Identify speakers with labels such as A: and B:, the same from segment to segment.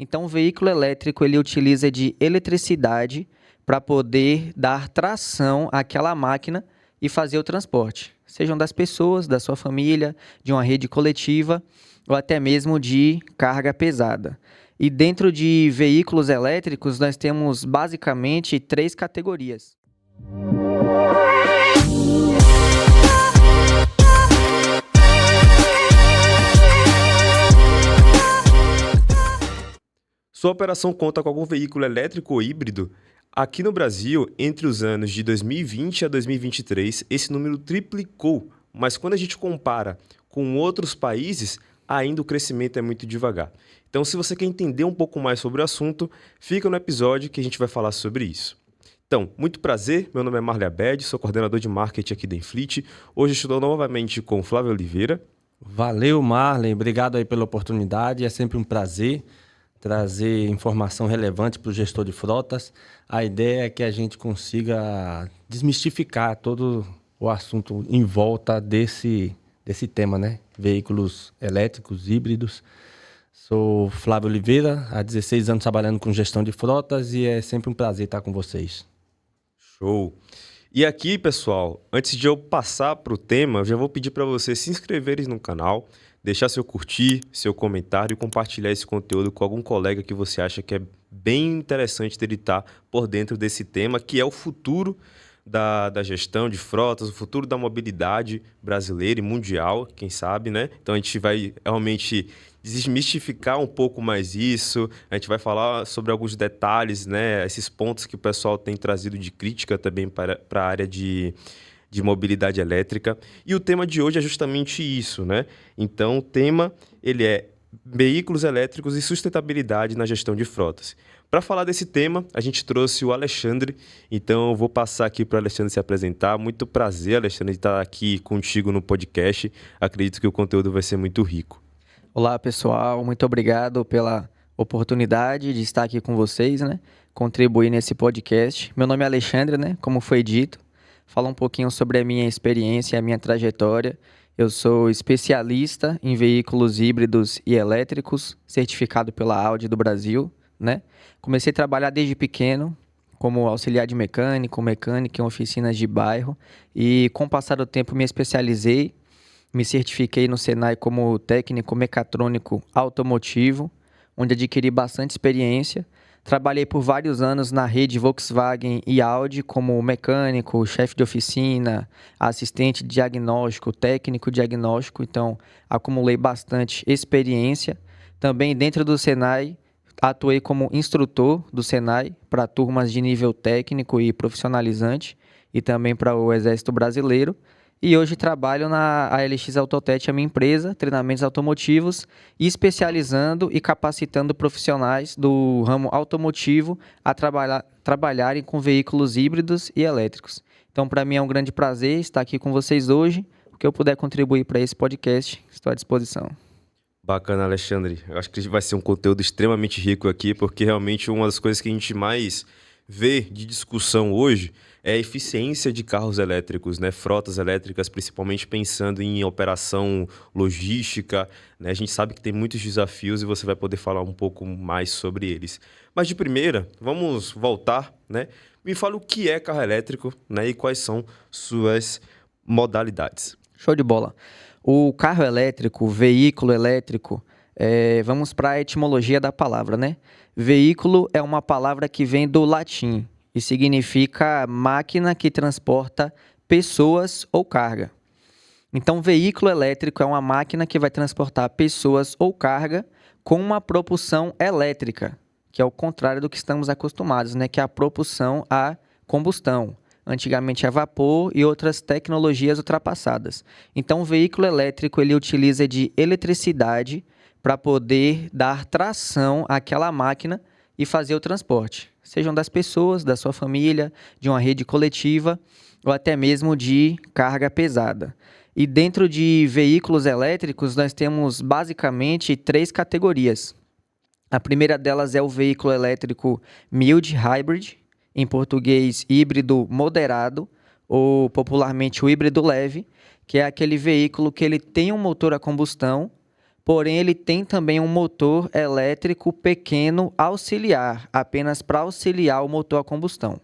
A: Então, o veículo elétrico ele utiliza de eletricidade para poder dar tração àquela máquina e fazer o transporte, sejam das pessoas, da sua família, de uma rede coletiva ou até mesmo de carga pesada. E dentro de veículos elétricos, nós temos basicamente três categorias.
B: Sua operação conta com algum veículo elétrico ou híbrido? Aqui no Brasil, entre os anos de 2020 a 2023, esse número triplicou, mas quando a gente compara com outros países, ainda o crescimento é muito devagar. Então, se você quer entender um pouco mais sobre o assunto, fica no episódio que a gente vai falar sobre isso. Então, muito prazer, meu nome é Marley Abed, sou coordenador de marketing aqui da Enfleet. Hoje estou novamente com o Flávio Oliveira.
C: Valeu, Marley, obrigado aí pela oportunidade, é sempre um prazer trazer informação relevante para o gestor de frotas. A ideia é que a gente consiga desmistificar todo o assunto em volta desse tema, né? Veículos elétricos, híbridos. Sou Flávio Oliveira, há 16 anos trabalhando com gestão de frotas e é sempre um prazer estar com vocês.
B: Show! E aqui, pessoal, antes de eu passar para o tema, eu já vou pedir para vocês se inscreverem no canal, deixar seu curtir, seu comentário e compartilhar esse conteúdo com algum colega que você acha que é bem interessante dele estar por dentro desse tema, que é o futuro da gestão de frotas, o futuro da mobilidade brasileira e mundial, quem sabe, né? Então a gente vai realmente desmistificar um pouco mais isso, a gente vai falar sobre alguns detalhes, né? Esses pontos que o pessoal tem trazido de crítica também para a área de mobilidade elétrica. E o tema de hoje é justamente isso, né? Então, o tema ele é veículos elétricos e sustentabilidade na gestão de frotas. Para falar desse tema, a gente trouxe o Alexandre, então eu vou passar aqui para o Alexandre se apresentar. Muito prazer, Alexandre, de estar aqui contigo no podcast. Acredito que o conteúdo vai ser muito rico.
A: Olá, pessoal, muito obrigado pela oportunidade de estar aqui com vocês, né? Contribuir nesse podcast. Meu nome é Alexandre, né? Como foi dito. Falar um pouquinho sobre a minha experiência e a minha trajetória. Eu sou especialista em veículos híbridos e elétricos, certificado pela Audi do Brasil, né? Comecei a trabalhar desde pequeno como auxiliar de mecânico em oficinas de bairro e com o passar do tempo me especializei, me certifiquei no Senai como técnico mecatrônico automotivo, onde adquiri bastante experiência. Trabalhei por vários anos na rede Volkswagen e Audi como mecânico, chefe de oficina, assistente diagnóstico, técnico diagnóstico, então acumulei bastante experiência. Também dentro do Senai, atuei como instrutor do Senai para turmas de nível técnico e profissionalizante e também para o Exército Brasileiro. E hoje trabalho na ALX Autotech, a minha empresa, treinamentos automotivos, especializando e capacitando profissionais do ramo automotivo a trabalharem com veículos híbridos e elétricos. Então, para mim é um grande prazer estar aqui com vocês hoje. O que eu puder contribuir para esse podcast, estou à disposição.
B: Bacana, Alexandre. Eu acho que vai ser um conteúdo extremamente rico aqui, porque realmente uma das coisas que a gente mais vê de discussão hoje é a eficiência de carros elétricos, né? Frotas elétricas, principalmente pensando em operação logística, né? A gente sabe que tem muitos desafios e você vai poder falar um pouco mais sobre eles. Mas de primeira, vamos voltar, né? Me fala o que é carro elétrico, né? E quais são suas modalidades.
A: Show de bola. O carro elétrico, o veículo elétrico, vamos para a etimologia da palavra, né? Veículo é uma palavra que vem do latim e significa máquina que transporta pessoas ou carga. Então, veículo elétrico é uma máquina que vai transportar pessoas ou carga com uma propulsão elétrica, que é o contrário do que estamos acostumados, né? Que é a propulsão a combustão. Antigamente a vapor e outras tecnologias ultrapassadas. Então, o veículo elétrico ele utiliza de eletricidade para poder dar tração àquela máquina e fazer o transporte, sejam das pessoas, da sua família, de uma rede coletiva ou até mesmo de carga pesada. E dentro de veículos elétricos, nós temos basicamente três categorias. A primeira delas é o veículo elétrico mild hybrid, em português híbrido moderado, ou popularmente o híbrido leve, que é aquele veículo que ele tem um motor a combustão, porém ele tem também um motor elétrico pequeno auxiliar, apenas para auxiliar o motor a combustão.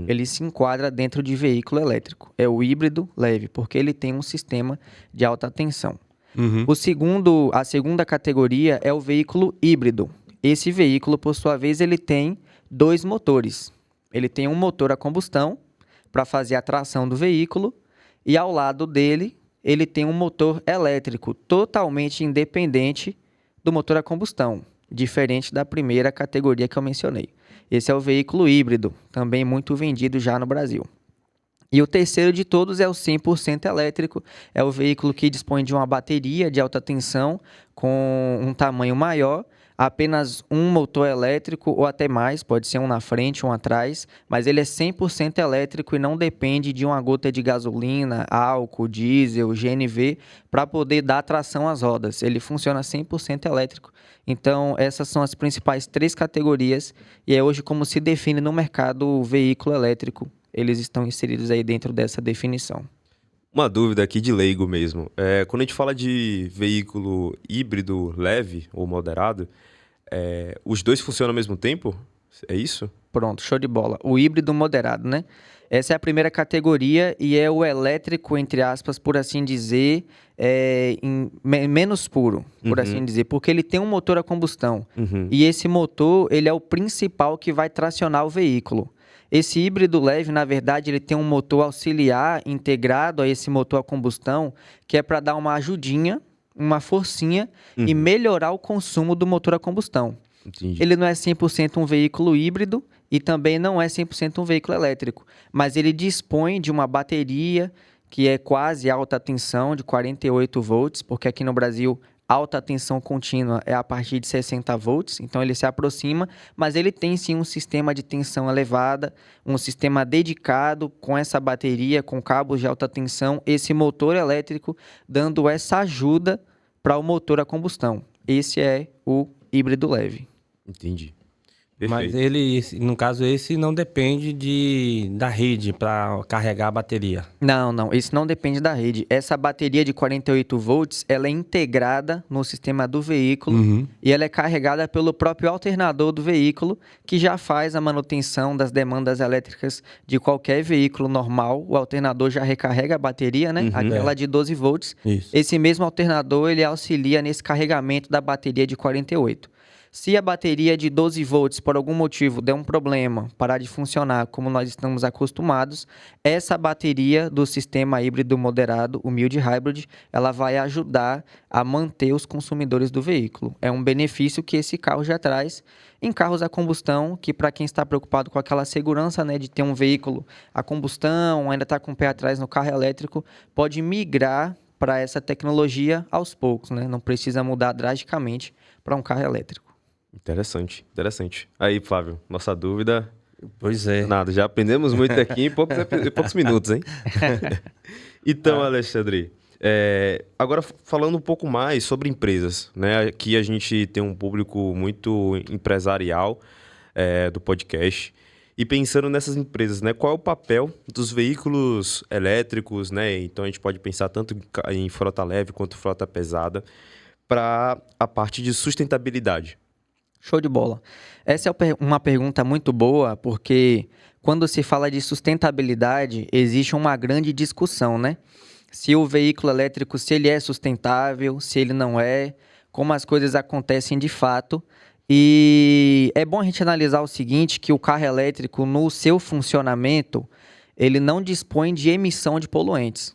A: Ele se enquadra dentro de veículo elétrico. É o híbrido leve, porque ele tem um sistema de alta tensão. A segunda categoria é o veículo híbrido. Esse veículo, por sua vez, ele tem 2 motores. Ele tem um motor a combustão para fazer a tração do veículo e ao lado dele ele tem um motor elétrico totalmente independente do motor a combustão, diferente da primeira categoria que eu mencionei. Esse é o veículo híbrido, também muito vendido já no Brasil. E o terceiro de todos é o 100% elétrico, é o veículo que dispõe de uma bateria de alta tensão com um tamanho maior, apenas um motor elétrico ou até mais, pode ser um na frente, um atrás, mas ele é 100% elétrico e não depende de uma gota de gasolina, álcool, diesel, GNV para poder dar tração às rodas. Ele funciona 100% elétrico. Então, essas são as principais 3 categorias e é hoje como se define no mercado o veículo elétrico. Eles estão inseridos aí dentro dessa definição.
B: Uma dúvida aqui de leigo mesmo. Quando a gente fala de veículo híbrido leve ou moderado, os dois funcionam ao mesmo tempo? É isso?
A: Pronto, show de bola. O híbrido moderado, né? Essa é a primeira categoria e é o elétrico, entre aspas, por assim dizer, menos puro, por assim dizer, porque ele tem um motor a combustão. E esse motor, ele é o principal que vai tracionar o veículo. Esse híbrido leve, na verdade, ele tem um motor auxiliar integrado a esse motor a combustão, que é para dar uma ajudinha, uma forcinha e melhorar o consumo do motor a combustão.
B: Entendi.
A: Ele não é 100% um veículo híbrido e também não é 100% um veículo elétrico, mas ele dispõe de uma bateria que é quase alta tensão, de 48 volts, porque aqui no Brasil alta tensão contínua é a partir de 60 volts, então ele se aproxima, mas ele tem sim um sistema de tensão elevada, um sistema dedicado com essa bateria, com cabos de alta tensão, esse motor elétrico dando essa ajuda para o motor a combustão. Esse é o híbrido leve.
B: Entendi.
C: Mas
B: Perfeito.
C: ele, no caso, esse não depende da rede para carregar a bateria.
A: Não, isso não depende da rede. Essa bateria de 48 volts, ela é integrada no sistema do veículo e ela é carregada pelo próprio alternador do veículo, que já faz a manutenção das demandas elétricas de qualquer veículo normal. O alternador já recarrega a bateria, né? Aquela de 12 volts.
C: Isso.
A: Esse mesmo alternador, ele auxilia nesse carregamento da bateria de 48. Se a bateria de 12 volts, por algum motivo, der um problema, parar de funcionar como nós estamos acostumados, essa bateria do sistema híbrido moderado, o mild hybrid, ela vai ajudar a manter os consumidores do veículo. É um benefício que esse carro já traz em carros a combustão, que para quem está preocupado com aquela segurança, né, de ter um veículo a combustão, ainda está com o pé atrás no carro elétrico, pode migrar para essa tecnologia aos poucos, né? Não precisa mudar drasticamente para um carro elétrico.
B: Interessante, interessante. Aí, Flávio, nossa dúvida...
C: Pois é.
B: Nada, já aprendemos muito aqui em poucos minutos, hein? Então, Alexandre, agora falando um pouco mais sobre empresas, né? Aqui a gente tem um público muito empresarial do podcast. E pensando nessas empresas, né? Qual é o papel dos veículos elétricos, né? Então a gente pode pensar tanto em frota leve quanto frota pesada para a parte de sustentabilidade.
A: Show de bola. Essa é uma pergunta muito boa, porque quando se fala de sustentabilidade, existe uma grande discussão, né? Se o veículo elétrico, se ele é sustentável, se ele não é, como as coisas acontecem de fato. E é bom a gente analisar o seguinte, que o carro elétrico, no seu funcionamento, ele não dispõe de emissão de poluentes.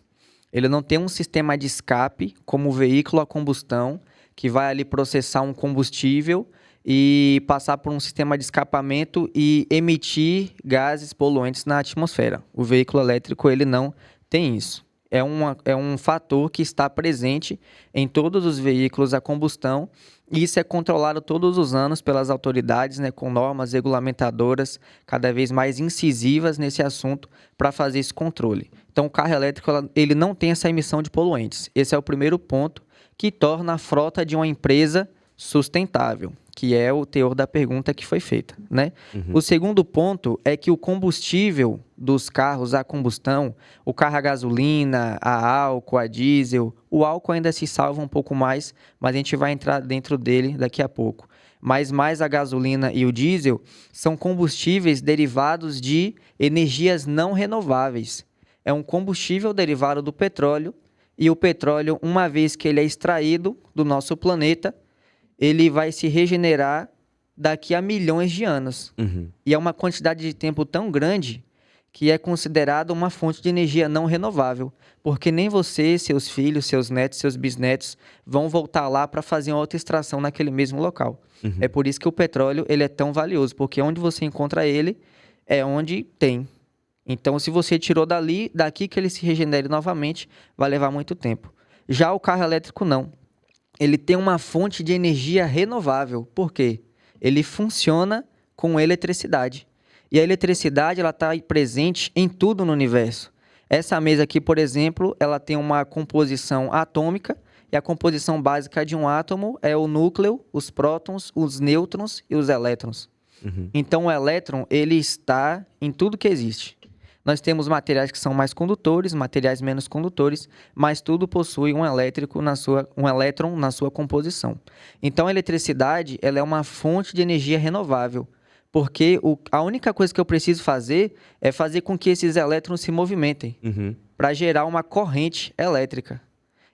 A: Ele não tem um sistema de escape, como o veículo a combustão, que vai ali processar um combustível e passar por um sistema de escapamento e emitir gases poluentes na atmosfera. O veículo elétrico, ele não tem isso. É um fator que está presente em todos os veículos a combustão e isso é controlado todos os anos pelas autoridades, né, com normas regulamentadoras cada vez mais incisivas nesse assunto para fazer esse controle. Então, o carro elétrico ele não tem essa emissão de poluentes. Esse é o primeiro ponto que torna a frota de uma empresa sustentável, que é o teor da pergunta que foi feita, né? O segundo ponto é que o combustível dos carros a combustão, o carro a gasolina, a álcool, a diesel, o álcool ainda se salva um pouco mais, mas a gente vai entrar dentro dele daqui a pouco. Mas mais a gasolina e o diesel são combustíveis derivados de energias não renováveis. É um combustível derivado do petróleo, e o petróleo, uma vez que ele é extraído do nosso planeta, ele vai se regenerar daqui a milhões de anos. E é uma quantidade de tempo tão grande que é considerada uma fonte de energia não renovável, porque nem você, seus filhos, seus netos, seus bisnetos vão voltar lá para fazer uma outra extração naquele mesmo local. É por isso que o petróleo ele é tão valioso, porque onde você encontra ele é onde tem. Então, se você tirou daqui que ele se regenere novamente, vai levar muito tempo. Já o carro elétrico não. Ele tem uma fonte de energia renovável. Por quê? Ele funciona com eletricidade. E a eletricidade ela está presente em tudo no universo. Essa mesa aqui, por exemplo, ela tem uma composição atômica, e a composição básica de um átomo é o núcleo, os prótons, os nêutrons e os elétrons. Então, o elétron ele está em tudo que existe. Nós temos materiais que são mais condutores, materiais menos condutores, mas tudo possui um elétron na sua composição. Então, a eletricidade ela é uma fonte de energia renovável, porque a única coisa que eu preciso fazer é fazer com que esses elétrons se movimentem para gerar uma corrente elétrica.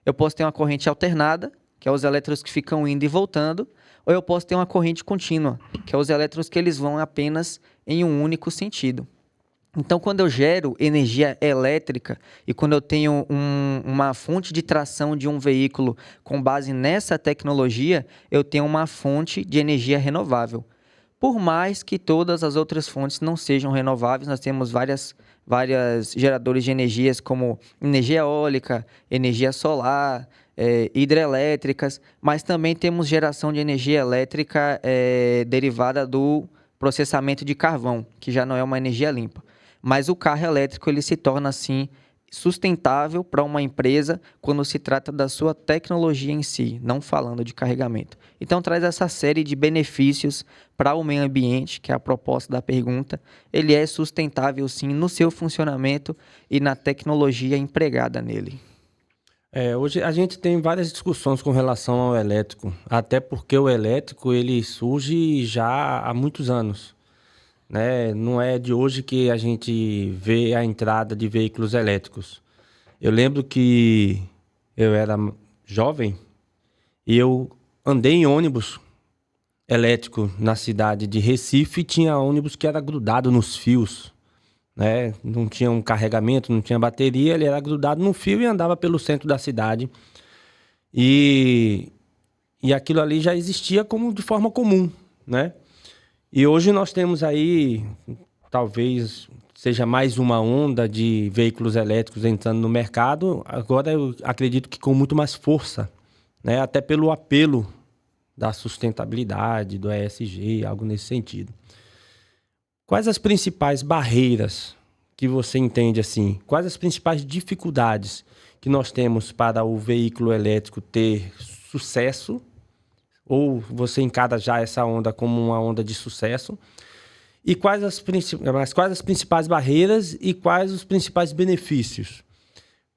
A: Eu posso ter uma corrente alternada, que é os elétrons que ficam indo e voltando, ou eu posso ter uma corrente contínua, que é os elétrons que eles vão apenas em um único sentido. Então, quando eu gero energia elétrica e quando eu tenho uma fonte de tração de um veículo com base nessa tecnologia, eu tenho uma fonte de energia renovável. Por mais que todas as outras fontes não sejam renováveis, nós temos várias geradores de energias como energia eólica, energia solar, hidrelétricas, mas também temos geração de energia elétrica derivada do processamento de carvão, que já não é uma energia limpa. Mas o carro elétrico ele se torna, assim, sustentável para uma empresa quando se trata da sua tecnologia em si, não falando de carregamento. Então, traz essa série de benefícios para o meio ambiente, que é a proposta da pergunta. Ele é sustentável, sim, no seu funcionamento e na tecnologia empregada nele.
C: Hoje a gente tem várias discussões com relação ao elétrico, até porque o elétrico ele surge já há muitos anos. Né? Não é de hoje que a gente vê a entrada de veículos elétricos. Eu lembro que eu era jovem e eu andei em ônibus elétrico na cidade de Recife e tinha ônibus que era grudado nos fios, né? Não tinha um carregamento, não tinha bateria, ele era grudado no fio e andava pelo centro da cidade. E aquilo ali já existia como de forma comum, né? E hoje nós temos aí, talvez seja mais uma onda de veículos elétricos entrando no mercado. Agora eu acredito que com muito mais força, né? Até pelo apelo da sustentabilidade, do ESG, algo nesse sentido. Quais as principais barreiras que você entende assim? Quais as principais dificuldades que nós temos para o veículo elétrico ter sucesso? Ou você encara já essa onda como uma onda de sucesso? E quais as principais barreiras e quais os principais benefícios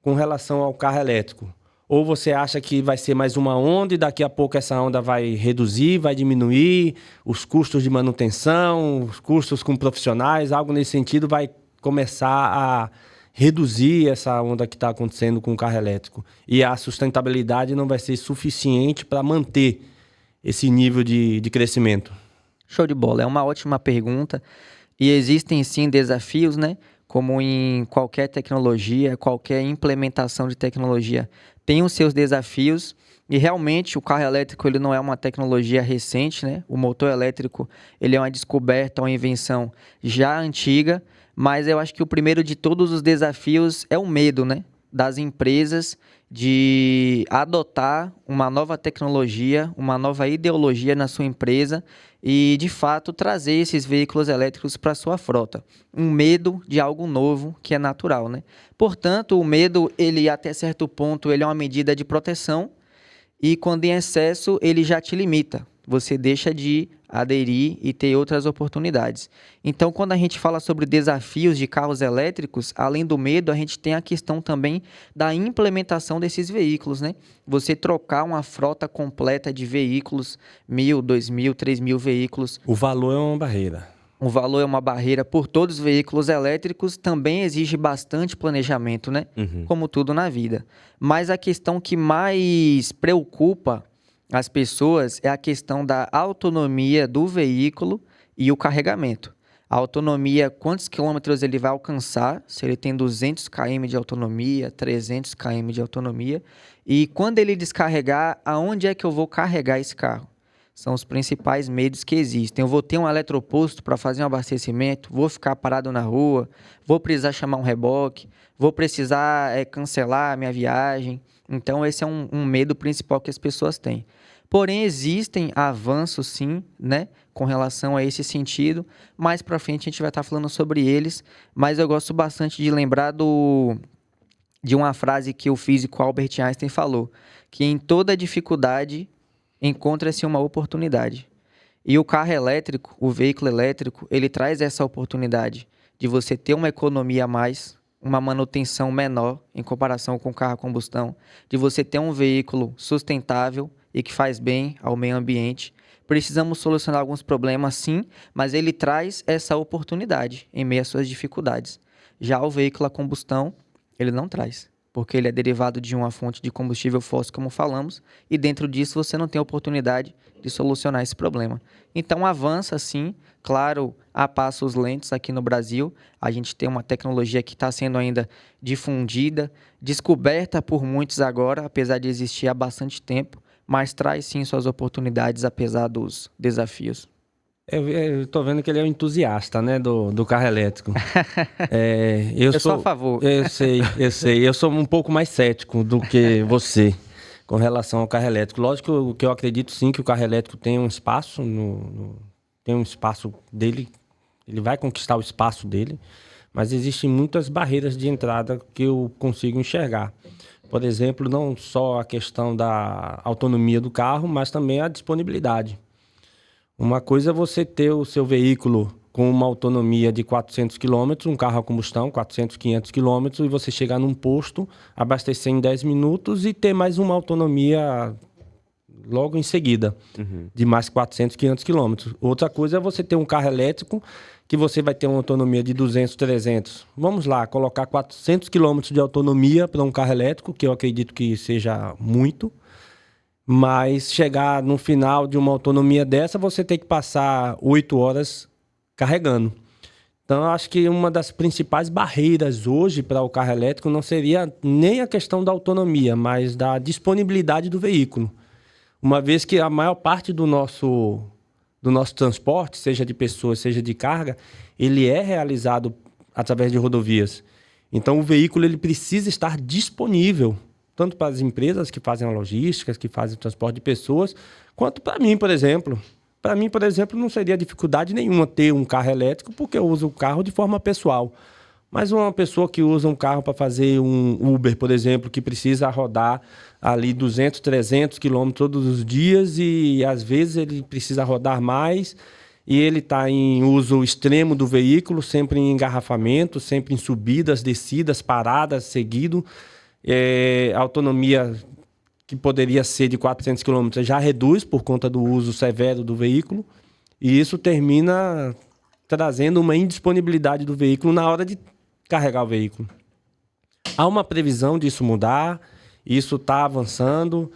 C: com relação ao carro elétrico? Ou você acha que vai ser mais uma onda e daqui a pouco essa onda vai reduzir, vai diminuir, os custos de manutenção, os custos com profissionais, algo nesse sentido vai começar a reduzir essa onda que está acontecendo com o carro elétrico? E a sustentabilidade não vai ser suficiente para manter esse nível de crescimento?
A: Show de bola, é uma ótima pergunta e existem sim desafios, né? Como em qualquer tecnologia, qualquer implementação de tecnologia tem os seus desafios e realmente o carro elétrico ele não é uma tecnologia recente, né? O motor elétrico ele é uma descoberta, uma invenção já antiga, mas eu acho que o primeiro de todos os desafios é o medo, né? Das empresas de adotar uma nova tecnologia, uma nova ideologia na sua empresa e, de fato, trazer esses veículos elétricos para a sua frota. Um medo de algo novo que é natural, né? Portanto, o medo, ele até certo ponto, ele é uma medida de proteção e, quando em excesso, ele já te limita. você deixa de aderir e ter outras oportunidades. Então, quando a gente fala sobre desafios de carros elétricos, além do medo, a gente tem a questão também da implementação desses veículos, né? Você trocar uma frota completa de veículos, 1.000, 2.000, 3.000 veículos.
C: O valor é uma barreira.
A: O valor é uma barreira por todos os veículos elétricos, também exige bastante planejamento, né? Como tudo na vida. Mas a questão que mais preocupa as pessoas é a questão da autonomia do veículo e o carregamento. A autonomia, quantos quilômetros ele vai alcançar, se ele tem 200 km de autonomia, 300 km de autonomia, e quando ele descarregar, aonde é que eu vou carregar esse carro? São os principais medos que existem. Eu vou ter um eletroposto para fazer um abastecimento, vou ficar parado na rua, vou precisar chamar um reboque, vou precisar cancelar a minha viagem. Então, esse é um medo principal que as pessoas têm. Porém, existem avanços, sim, né, com relação a esse sentido. Mais para frente, a gente vai estar falando sobre eles. Mas eu gosto bastante de lembrar de uma frase que o físico Albert Einstein falou, que em toda dificuldade encontra-se uma oportunidade. E o carro elétrico, o veículo elétrico, ele traz essa oportunidade de você ter uma economia a mais, uma manutenção menor em comparação com o carro a combustão, de você ter um veículo sustentável e que faz bem ao meio ambiente. Precisamos solucionar alguns problemas, sim, mas ele traz essa oportunidade em meio às suas dificuldades. Já o veículo a combustão, ele não traz, porque ele é derivado de uma fonte de combustível fóssil, como falamos, e dentro disso você não tem oportunidade de solucionar esse problema. Então avança sim, claro, a passos lentos aqui no Brasil. A gente tem uma tecnologia que está sendo ainda difundida, descoberta por muitos agora, apesar de existir há bastante tempo, mas traz sim suas oportunidades, apesar dos desafios.
C: Eu tô vendo que ele é um entusiasta, né, do carro elétrico.
A: Eu sou a favor.
C: Eu sei. Eu sou um pouco mais cético do que você com relação ao carro elétrico. Lógico que eu acredito sim que o carro elétrico tem um espaço, tem um espaço dele, ele vai conquistar o espaço dele, mas existem muitas barreiras de entrada que eu consigo enxergar. Por exemplo, não só a questão da autonomia do carro, mas também a disponibilidade. Uma coisa é você ter o seu veículo com uma autonomia de 400 km, um carro a combustão, 400, 500 km, e você chegar num posto, abastecer em 10 minutos e ter mais uma autonomia logo em seguida, de mais 400, 500 km. Outra coisa é você ter um carro elétrico que você vai ter uma autonomia de 200, 300. Vamos lá, colocar 400 km de autonomia para um carro elétrico, que eu acredito que seja muito. Mas chegar no final de uma autonomia dessa, você tem que passar 8 horas carregando. Então, eu acho que uma das principais barreiras hoje para o carro elétrico não seria nem a questão da autonomia, mas da disponibilidade do veículo. Uma vez que a maior parte do nosso transporte, seja de pessoas, seja de carga, ele é realizado através de rodovias. Então, o veículo ele precisa estar disponível, tanto para as empresas que fazem a logística, que fazem o transporte de pessoas, quanto para mim, por exemplo. Para mim, por exemplo, não seria dificuldade nenhuma ter um carro elétrico, porque eu uso o carro de forma pessoal. Mas uma pessoa que usa um carro para fazer um Uber, por exemplo, que precisa rodar ali 200, 300 quilômetros todos os dias e, às vezes, ele precisa rodar mais e ele está em uso extremo do veículo, sempre em engarrafamento, sempre em subidas, descidas, paradas, seguido. A autonomia que poderia ser de 400 km já reduz por conta do uso severo do veículo e isso termina trazendo uma indisponibilidade do veículo na hora de carregar o veículo. Há uma previsão disso mudar, isso está avançando.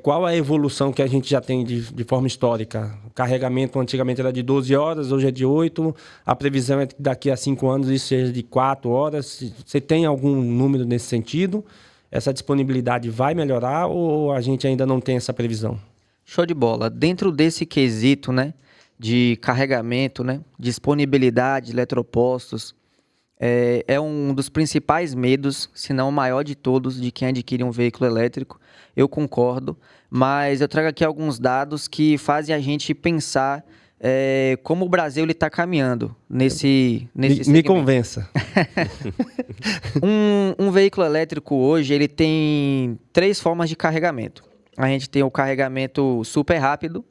C: Qual a evolução que a gente já tem de forma histórica? O carregamento antigamente era de 12 horas, hoje é de 8. A previsão é que daqui a 5 anos isso seja de 4 horas. Você tem algum número nesse sentido? Essa disponibilidade vai melhorar ou a gente ainda não tem essa previsão?
A: Show de bola. Dentro desse quesito, né, de carregamento, né, disponibilidade, eletropostos, é um dos principais medos, se não o maior de todos, de quem adquire um veículo elétrico. Eu concordo, mas eu trago aqui alguns dados que fazem a gente pensar como o Brasil está caminhando nesse segmento.
C: Me convença.
A: Um veículo elétrico hoje ele tem 3 formas de carregamento. A gente tem o carregamento super rápido,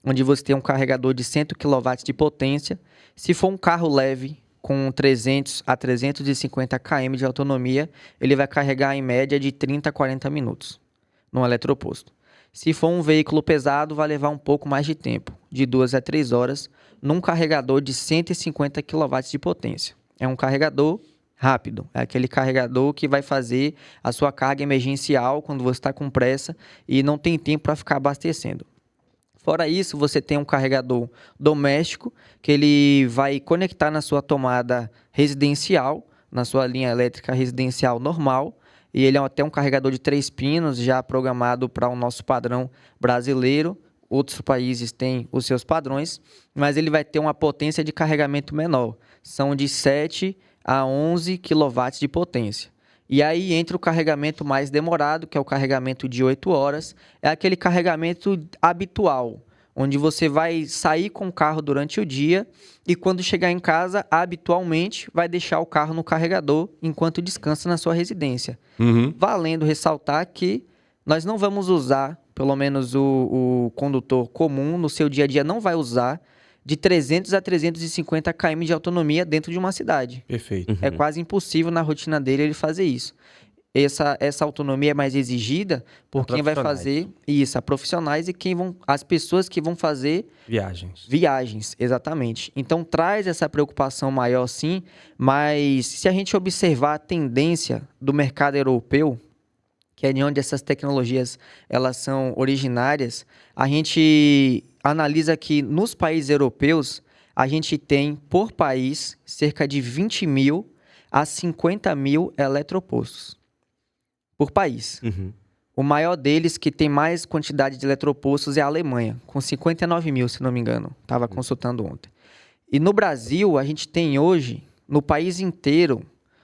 A: onde você tem um carregador de 100 kW de potência. Se for um carro leve, com 300 a 350 km de autonomia, ele vai carregar em média de 30 a 40 minutos no eletroposto. Se for um veículo pesado, vai levar um pouco mais de tempo, de 2 a 3 horas, num carregador de 150 kW de potência. É um carregador rápido, é aquele carregador que vai fazer a sua carga emergencial quando você está com pressa e não tem tempo para ficar abastecendo. Fora isso, você tem um carregador doméstico que ele vai conectar na sua tomada residencial, na sua linha elétrica residencial normal, e ele é até um carregador de 3 pinos, já programado para o nosso padrão brasileiro. Outros países têm os seus padrões, mas ele vai ter uma potência de carregamento menor. São de 7 a 11 kW de potência. E aí entra o carregamento mais demorado, que é o carregamento de 8 horas. É aquele carregamento habitual, onde você vai sair com o carro durante o dia e quando chegar em casa, habitualmente, vai deixar o carro no carregador enquanto descansa na sua residência. Valendo ressaltar que nós não vamos usar, pelo menos o condutor comum, no seu dia a dia não vai usar de 300 a 350 km de autonomia dentro de uma cidade.
C: Perfeito.
A: É quase impossível na rotina dele ele fazer isso. Essa autonomia é mais exigida por quem vai fazer isso, a profissionais e as pessoas que vão fazer viagens, exatamente. Então traz essa preocupação maior sim, mas se a gente observar a tendência do mercado europeu, que é de onde essas tecnologias elas são originárias, a gente analisa que nos países europeus, a gente tem, por país, cerca de 20 mil a 50 mil eletropostos. Por país. O maior deles, que tem mais quantidade de eletropostos, é a Alemanha, com 59 mil, se não me engano. Estava consultando ontem. E no Brasil, a gente tem hoje, no país inteiro,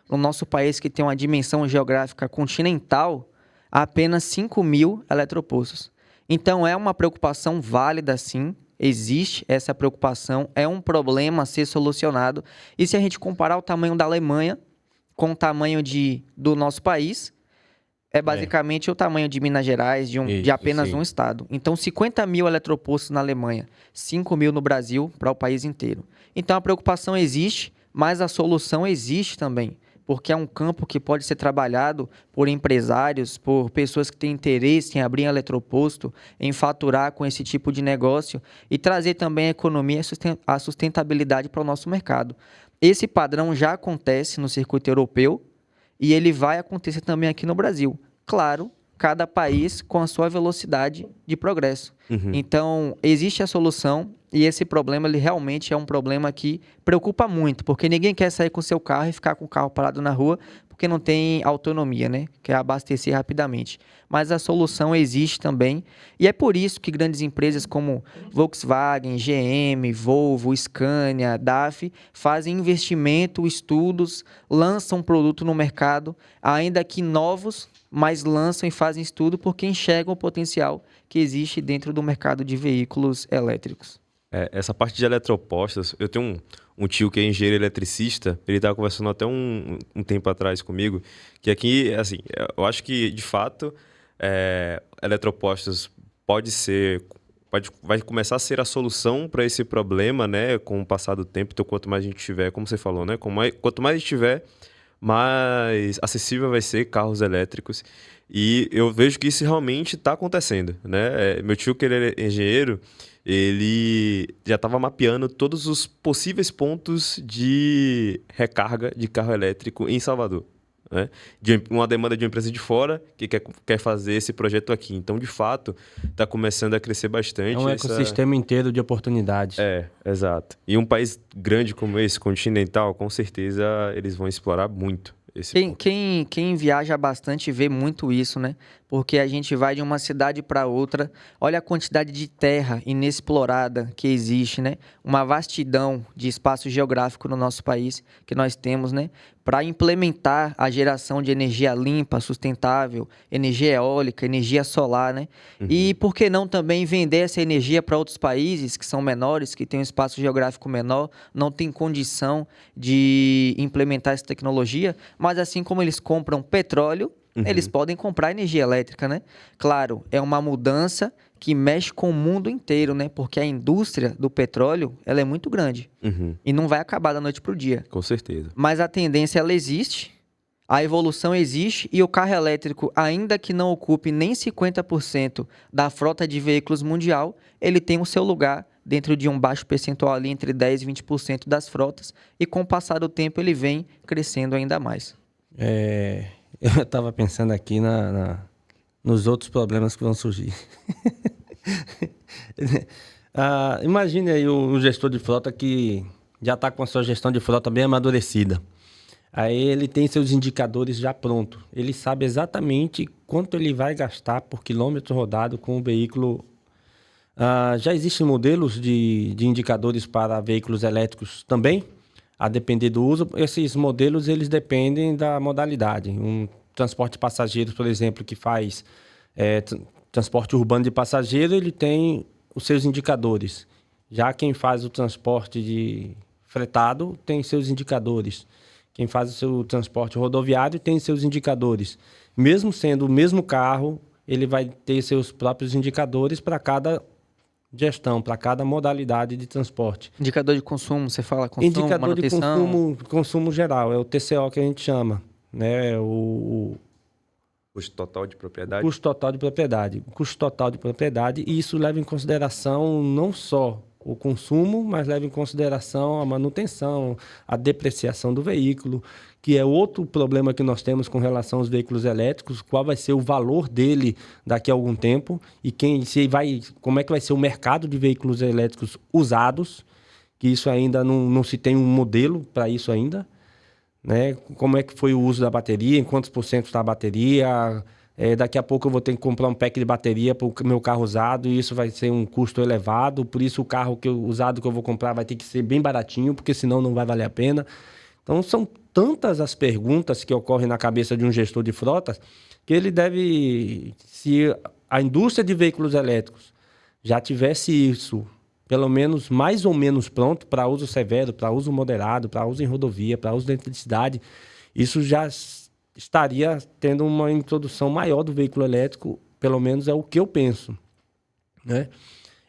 A: no nosso país que tem uma dimensão geográfica continental, apenas 5 mil eletropostos. Então, é uma preocupação válida, sim. Existe essa preocupação, é um problema a ser solucionado. E se a gente comparar o tamanho da Alemanha com o tamanho do nosso país, é basicamente o tamanho de Minas Gerais, de apenas um estado. Então, 50 mil eletropostos na Alemanha, 5 mil no Brasil, para o país inteiro. Então, a preocupação existe, mas a solução existe também. Porque é um campo que pode ser trabalhado por empresários, por pessoas que têm interesse em abrir um eletroposto, em faturar com esse tipo de negócio e trazer também a economia e a sustentabilidade para o nosso mercado. Esse padrão já acontece no circuito europeu e ele vai acontecer também aqui no Brasil. Claro, cada país com a sua velocidade de progresso. Então, existe a solução e esse problema, ele realmente é um problema que preocupa muito, porque ninguém quer sair com seu carro e ficar com o carro parado na rua, porque não tem autonomia, né? Quer abastecer rapidamente. Mas a solução existe também, e é por isso que grandes empresas como Volkswagen, GM, Volvo, Scania, DAF fazem investimento, estudos, lançam um produto no mercado, ainda que novos, mas lançam e fazem estudo porque enxergam o potencial que existe dentro do mercado de veículos elétricos.
B: Essa parte de eletropostos, eu tenho um tio que é engenheiro eletricista, ele estava conversando até um tempo atrás comigo, que aqui, assim, eu acho que, de fato, eletropostos vai começar a ser a solução para esse problema, né, com o passar do tempo. Então, quanto mais a gente tiver, como você falou, né, quanto mais a gente tiver, mais acessível vai ser carros elétricos. E eu vejo que isso realmente está acontecendo, né? Meu tio, que ele é engenheiro, ele já estava mapeando todos os possíveis pontos de recarga de carro elétrico em Salvador, né? Uma demanda de uma empresa de fora que quer fazer esse projeto aqui. Então, de fato, está começando a crescer bastante.
C: É um ecossistema inteiro de oportunidades.
B: Exato. E um país grande como esse, continental, com certeza eles vão explorar muito esse ponto.
A: Quem viaja bastante vê muito isso, né? Porque a gente vai de uma cidade para outra, olha a quantidade de terra inexplorada que existe, né? Uma vastidão de espaço geográfico no nosso país que nós temos, né? Para implementar a geração de energia limpa, sustentável, energia eólica, energia solar, né? E por que não também vender essa energia para outros países que são menores, que têm um espaço geográfico menor, não tem condição de implementar essa tecnologia, mas assim como eles compram petróleo, eles podem comprar energia elétrica, né? Claro, é uma mudança que mexe com o mundo inteiro, né? Porque a indústria do petróleo, ela é muito grande. E não vai acabar da noite pro dia.
B: Com certeza.
A: Mas a tendência, ela existe, a evolução existe e o carro elétrico, ainda que não ocupe nem 50% da frota de veículos mundial, ele tem o seu lugar dentro de um baixo percentual ali, entre 10% e 20% das frotas, e com o passar do tempo ele vem crescendo ainda mais.
C: Eu estava pensando aqui nos outros problemas que vão surgir. Imagine aí um gestor de frota que já está com a sua gestão de frota bem amadurecida. Aí ele tem seus indicadores já prontos. Ele sabe exatamente quanto ele vai gastar por quilômetro rodado com o veículo. Já existem modelos de indicadores para veículos elétricos também, a depender do uso. Esses modelos eles dependem da modalidade. Um transporte de passageiros, por exemplo, que faz transporte urbano de passageiro, ele tem os seus indicadores. Já quem faz o transporte de fretado tem seus indicadores. Quem faz o seu transporte rodoviário tem seus indicadores. Mesmo sendo o mesmo carro, ele vai ter seus próprios indicadores para cada gestão, para cada modalidade de transporte.
A: Indicador de consumo, você fala consumo,
C: Indicador
A: manutenção?
C: de consumo geral, é o TCO que a gente chama, né? O
B: Custo total de propriedade.
C: custo total de propriedade. O custo total de propriedade, e isso leva em consideração não só o consumo, mas leva em consideração a manutenção, a depreciação do veículo, que é outro problema que nós temos com relação aos veículos elétricos, qual vai ser o valor dele daqui a algum tempo e como é que vai ser o mercado de veículos elétricos usados, que isso ainda não se tem um modelo para isso ainda, né? Como é que foi o uso da bateria, em quantos por cento está a bateria. Daqui a pouco eu vou ter que comprar um pack de bateria para o meu carro usado e isso vai ser um custo elevado, por isso o carro usado que eu vou comprar vai ter que ser bem baratinho, porque senão não vai valer a pena. Então são tantas as perguntas que ocorrem na cabeça de um gestor de frotas que ele deve, se a indústria de veículos elétricos já tivesse isso, pelo menos mais ou menos pronto para uso severo, para uso moderado, para uso em rodovia, para uso dentro de cidade, isso já estaria tendo uma introdução maior do veículo elétrico, pelo menos é o que eu penso, né?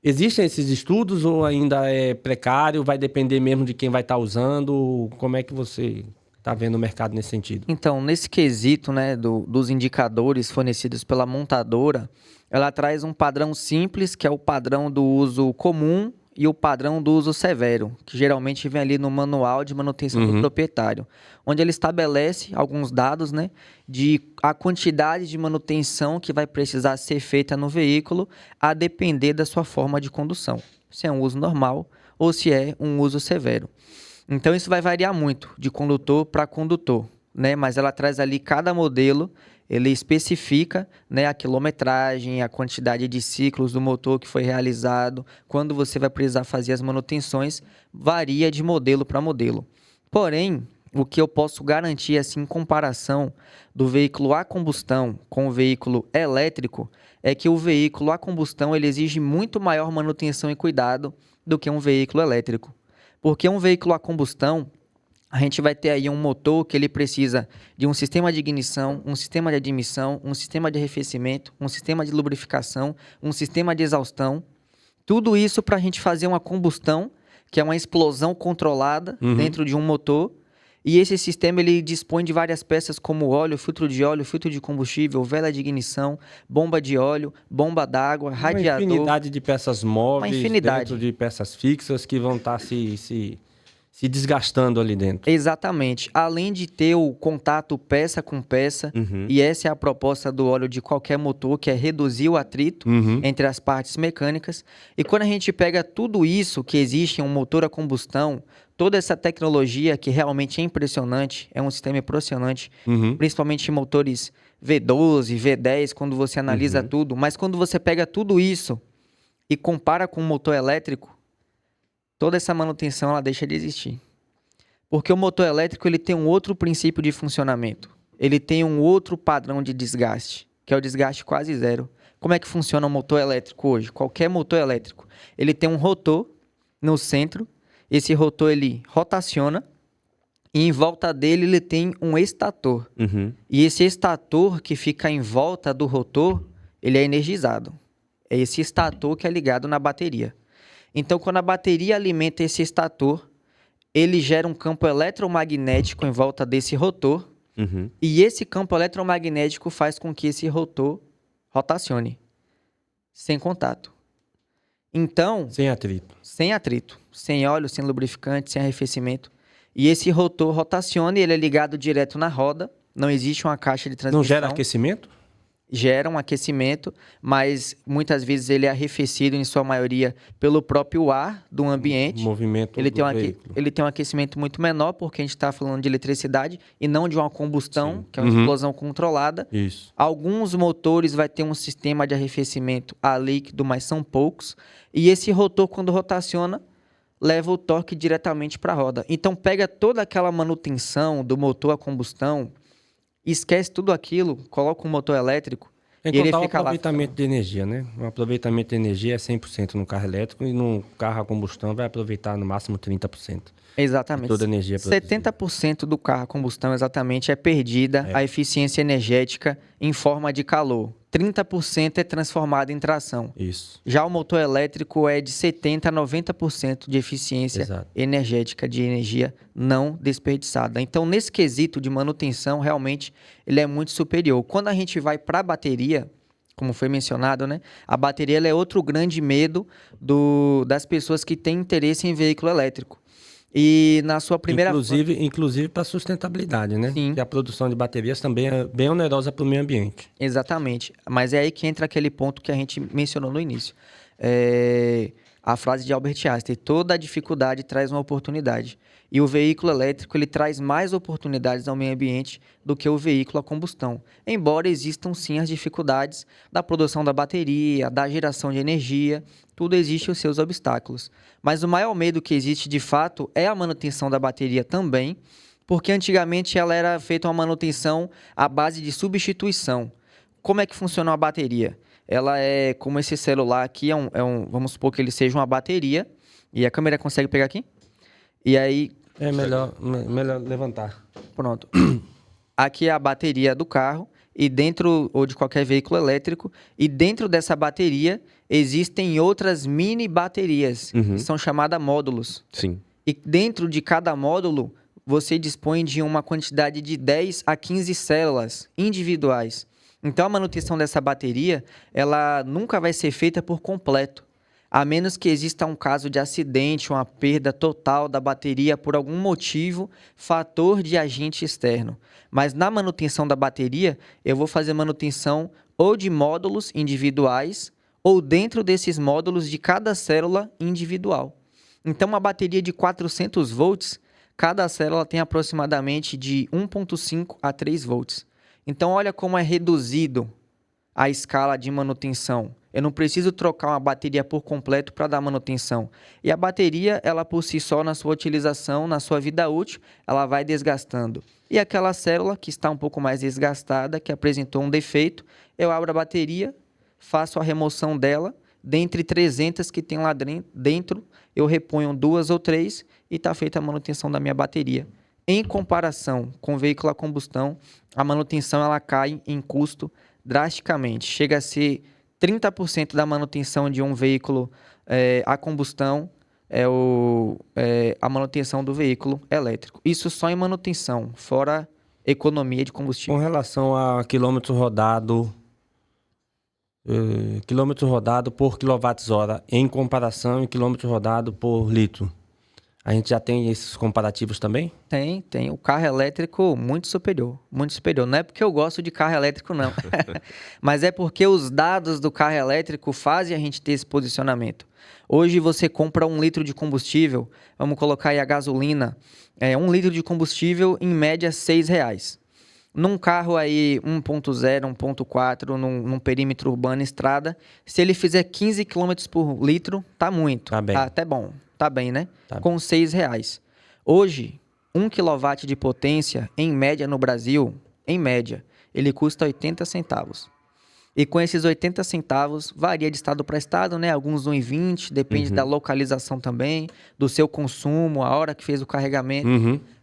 C: Existem esses estudos ou ainda é precário? Vai depender mesmo de quem vai estar usando? Como é que você está vendo o mercado nesse sentido?
A: Então, nesse quesito, né, dos indicadores fornecidos pela montadora, ela traz um padrão simples, que é o padrão do uso comum e o padrão do uso severo, que geralmente vem ali no manual de manutenção do proprietário, onde ele estabelece alguns dados, né, de a quantidade de manutenção que vai precisar ser feita no veículo a depender da sua forma de condução, se é um uso normal ou se é um uso severo. Então, isso vai variar muito de condutor para condutor, né, mas ela traz ali cada modelo, ele especifica, né, a quilometragem, a quantidade de ciclos do motor que foi realizado, quando você vai precisar fazer as manutenções, varia de modelo para modelo. Porém, o que eu posso garantir, assim, em comparação do veículo a combustão com o veículo elétrico, é que o veículo a combustão ele exige muito maior manutenção e cuidado do que um veículo elétrico. Porque um veículo a combustão, a gente vai ter aí um motor que ele precisa de um sistema de ignição, um sistema de admissão, um sistema de arrefecimento, um sistema de lubrificação, um sistema de exaustão. Tudo isso para a gente fazer uma combustão, que é uma explosão controlada dentro de um motor. E esse sistema ele dispõe de várias peças como óleo, filtro de combustível, vela de ignição, bomba de óleo, bomba d'água, radiador.
C: Uma infinidade de peças móveis dentro de peças fixas que vão estar se desgastando ali dentro.
A: Exatamente. Além de ter o contato peça com peça, e essa é a proposta do óleo de qualquer motor, que é reduzir o atrito entre as partes mecânicas. E quando a gente pega tudo isso que existe em um motor a combustão, toda essa tecnologia que realmente é impressionante, é um sistema impressionante, principalmente em motores V12, V10, quando você analisa tudo. Mas quando você pega tudo isso e compara com um motor elétrico, toda essa manutenção ela deixa de existir. Porque o motor elétrico ele tem um outro princípio de funcionamento. Ele tem um outro padrão de desgaste, que é o desgaste quase zero. Como é que funciona o motor elétrico hoje? Qualquer motor elétrico. Ele tem um rotor no centro. Esse rotor ele rotaciona e em volta dele ele tem um estator. E esse estator que fica em volta do rotor, ele é energizado. É esse estator que é ligado na bateria. Então, quando a bateria alimenta esse estator, ele gera um campo eletromagnético em volta desse rotor, e esse campo eletromagnético faz com que esse rotor rotacione, sem contato. Então...
C: Sem atrito.
A: Sem atrito, sem óleo, sem lubrificante, sem arrefecimento. E esse rotor rotaciona e ele é ligado direto na roda, não existe uma caixa de transmissão.
C: Não gera aquecimento?
A: Gera um aquecimento, mas muitas vezes ele é arrefecido, em sua maioria, pelo próprio ar do ambiente.
C: Movimento
A: ele
C: do veículo.
A: Ele tem um aquecimento muito menor, porque a gente está falando de eletricidade e não de uma combustão, que é uma explosão controlada.
C: Isso.
A: Alguns motores vai ter um sistema de arrefecimento a líquido, mas são poucos. E esse rotor, quando rotaciona, leva o torque diretamente para a roda. Então, pega toda aquela manutenção do motor a combustão, esquece tudo aquilo, coloca um motor elétrico
C: e ele fica lá. O aproveitamento de energia, né? O aproveitamento de energia é 100% no carro elétrico e no carro a combustão vai aproveitar no máximo 30%.
A: Exatamente.
C: Toda a energia produzida.
A: 70% do carro a combustão exatamente é perdida a eficiência energética em forma de calor. 30% é transformado em tração.
C: Isso.
A: Já o motor elétrico é de 70% a 90% de eficiência energética, de energia não desperdiçada. Então, nesse quesito de manutenção, realmente, ele é muito superior. Quando a gente vai para a bateria, como foi mencionado, né? A bateria ela é outro grande medo das pessoas que têm interesse em veículo elétrico. E na sua primeira...
C: Inclusive para sustentabilidade, né?
A: Sim.
C: Porque a produção de baterias também é bem onerosa para o meio ambiente.
A: Exatamente. Mas é aí que entra aquele ponto que a gente mencionou no início. A frase de Albert Einstein: toda dificuldade traz uma oportunidade. E o veículo elétrico ele traz mais oportunidades ao meio ambiente do que o veículo a combustão. Embora existam sim as dificuldades da produção da bateria, da geração de energia, tudo existe os seus obstáculos. Mas o maior medo que existe de fato é a manutenção da bateria também, porque antigamente ela era feita uma manutenção à base de substituição. Como é que funciona a bateria? Ela é como esse celular aqui, vamos supor que ele seja uma bateria, e a câmera consegue pegar aqui? E aí...
C: É melhor levantar.
A: Pronto. Aqui é a bateria do carro, e dentro, ou de qualquer veículo elétrico, e dentro dessa bateria existem outras mini baterias, que são chamadas módulos.
B: Sim.
A: E dentro de cada módulo, você dispõe de uma quantidade de 10 a 15 células individuais. Então, a manutenção dessa bateria, ela nunca vai ser feita por completo, a menos que exista um caso de acidente, uma perda total da bateria por algum motivo, fator de agente externo. Mas na manutenção da bateria, eu vou fazer manutenção ou de módulos individuais ou dentro desses módulos de cada célula individual. Então, uma bateria de 400 volts, cada célula tem aproximadamente de 1,5 a 3 volts. Então, olha como é reduzido a escala de manutenção. Eu não preciso trocar uma bateria por completo para dar manutenção. E a bateria, ela por si só, na sua utilização, na sua vida útil, ela vai desgastando. E aquela célula que está um pouco mais desgastada, que apresentou um defeito, eu abro a bateria, faço a remoção dela, dentre 300 que tem lá dentro, eu reponho 2 ou 3 e está feita a manutenção da minha bateria. Em comparação com o veículo a combustão, a manutenção ela cai em custo drasticamente. Chega a ser 30% da manutenção de um veículo a combustão a manutenção do veículo elétrico. Isso só em manutenção, fora economia de combustível.
C: Com relação a quilômetro rodado por quilowatt-hora, em comparação em quilômetro rodado por litro, a gente já tem esses comparativos também?
A: Tem. O carro elétrico muito superior, muito superior. Não é porque eu gosto de carro elétrico, não. Mas é porque os dados do carro elétrico fazem a gente ter esse posicionamento. Hoje você compra 1 litro de combustível, vamos colocar aí a gasolina, 1 litro de combustível, em média, R$6. Num carro aí 1.0, 1.4, num perímetro urbano, estrada, se ele fizer 15 km por litro, tá muito.
C: Tá bem.
A: Tá até bom. Tá bem, né?
C: Tá
A: com R$6. Hoje, 1 kW de potência, em média no Brasil, em média, ele custa 80 centavos. E com esses 80 centavos, varia de estado para estado, né? Alguns 1,20, depende da localização também, do seu consumo, a hora que fez o carregamento.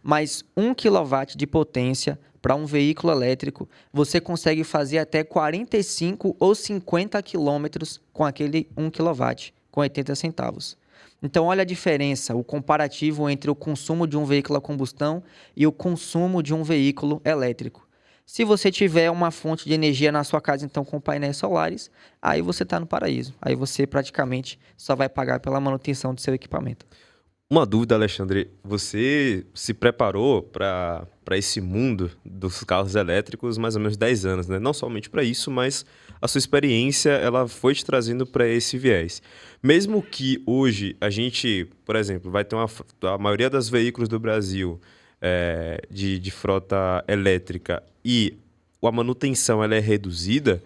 A: Mas 1 kW de potência para um veículo elétrico, você consegue fazer até 45 ou 50 quilômetros com aquele 1 kW, com 80 centavos. Então, olha a diferença, o comparativo entre o consumo de um veículo a combustão e o consumo de um veículo elétrico. Se você tiver uma fonte de energia na sua casa, então, com painéis solares, aí você está no paraíso. Aí você praticamente só vai pagar pela manutenção do seu equipamento.
B: Uma dúvida, Alexandre. Você se preparou para esse mundo dos carros elétricos mais ou menos 10 anos, né? Não somente para isso, mas a sua experiência ela foi te trazendo para esse viés. Mesmo que hoje a gente, por exemplo, vai ter a maioria dos veículos do Brasil de frota elétrica e a manutenção ela é reduzida,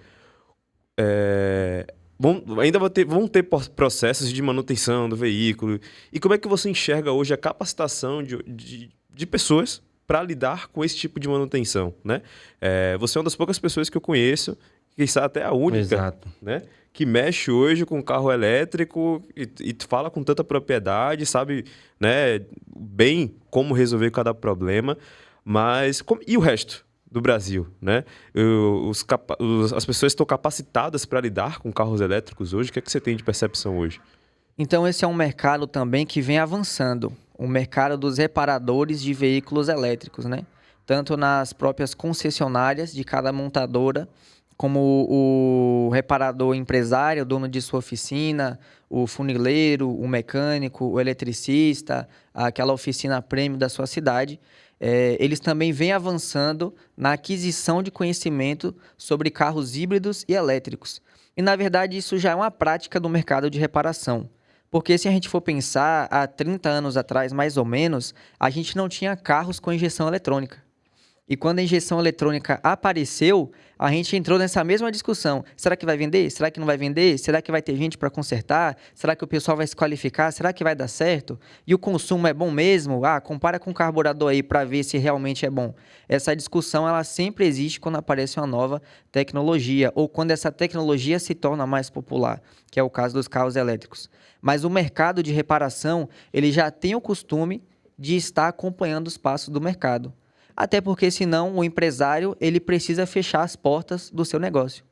B: ainda vão ter processos de manutenção do veículo. E como é que você enxerga hoje a capacitação de pessoas para lidar com esse tipo de manutenção, né? Você é uma das poucas pessoas que eu conheço, quizá até a única,
C: Exato.
B: né? Que mexe hoje com carro elétrico e fala com tanta propriedade, sabe, né, bem como resolver cada problema. Mas e o resto do Brasil, né? As pessoas estão capacitadas para lidar com carros elétricos hoje? O que é que você tem de percepção hoje?
A: Então, esse é um mercado também que vem avançando. O mercado dos reparadores de veículos elétricos, né? Tanto nas próprias concessionárias de cada montadora, como o reparador empresário, o dono de sua oficina, o funileiro, o mecânico, o eletricista, aquela oficina premium da sua cidade. Eles também vêm avançando na aquisição de conhecimento sobre carros híbridos e elétricos. E, na verdade, isso já é uma prática do mercado de reparação. Porque se a gente for pensar, há 30 anos atrás, mais ou menos, a gente não tinha carros com injeção eletrônica. E quando a injeção eletrônica apareceu, a gente entrou nessa mesma discussão. Será que vai vender? Será que não vai vender? Será que vai ter gente para consertar? Será que o pessoal vai se qualificar? Será que vai dar certo? E o consumo é bom mesmo? Compara com o carburador aí para ver se realmente é bom. Essa discussão ela sempre existe quando aparece uma nova tecnologia ou quando essa tecnologia se torna mais popular, que é o caso dos carros elétricos. Mas o mercado de reparação, ele já tem o costume de estar acompanhando os passos do mercado. Até porque, senão, o empresário ele precisa fechar as portas do seu negócio.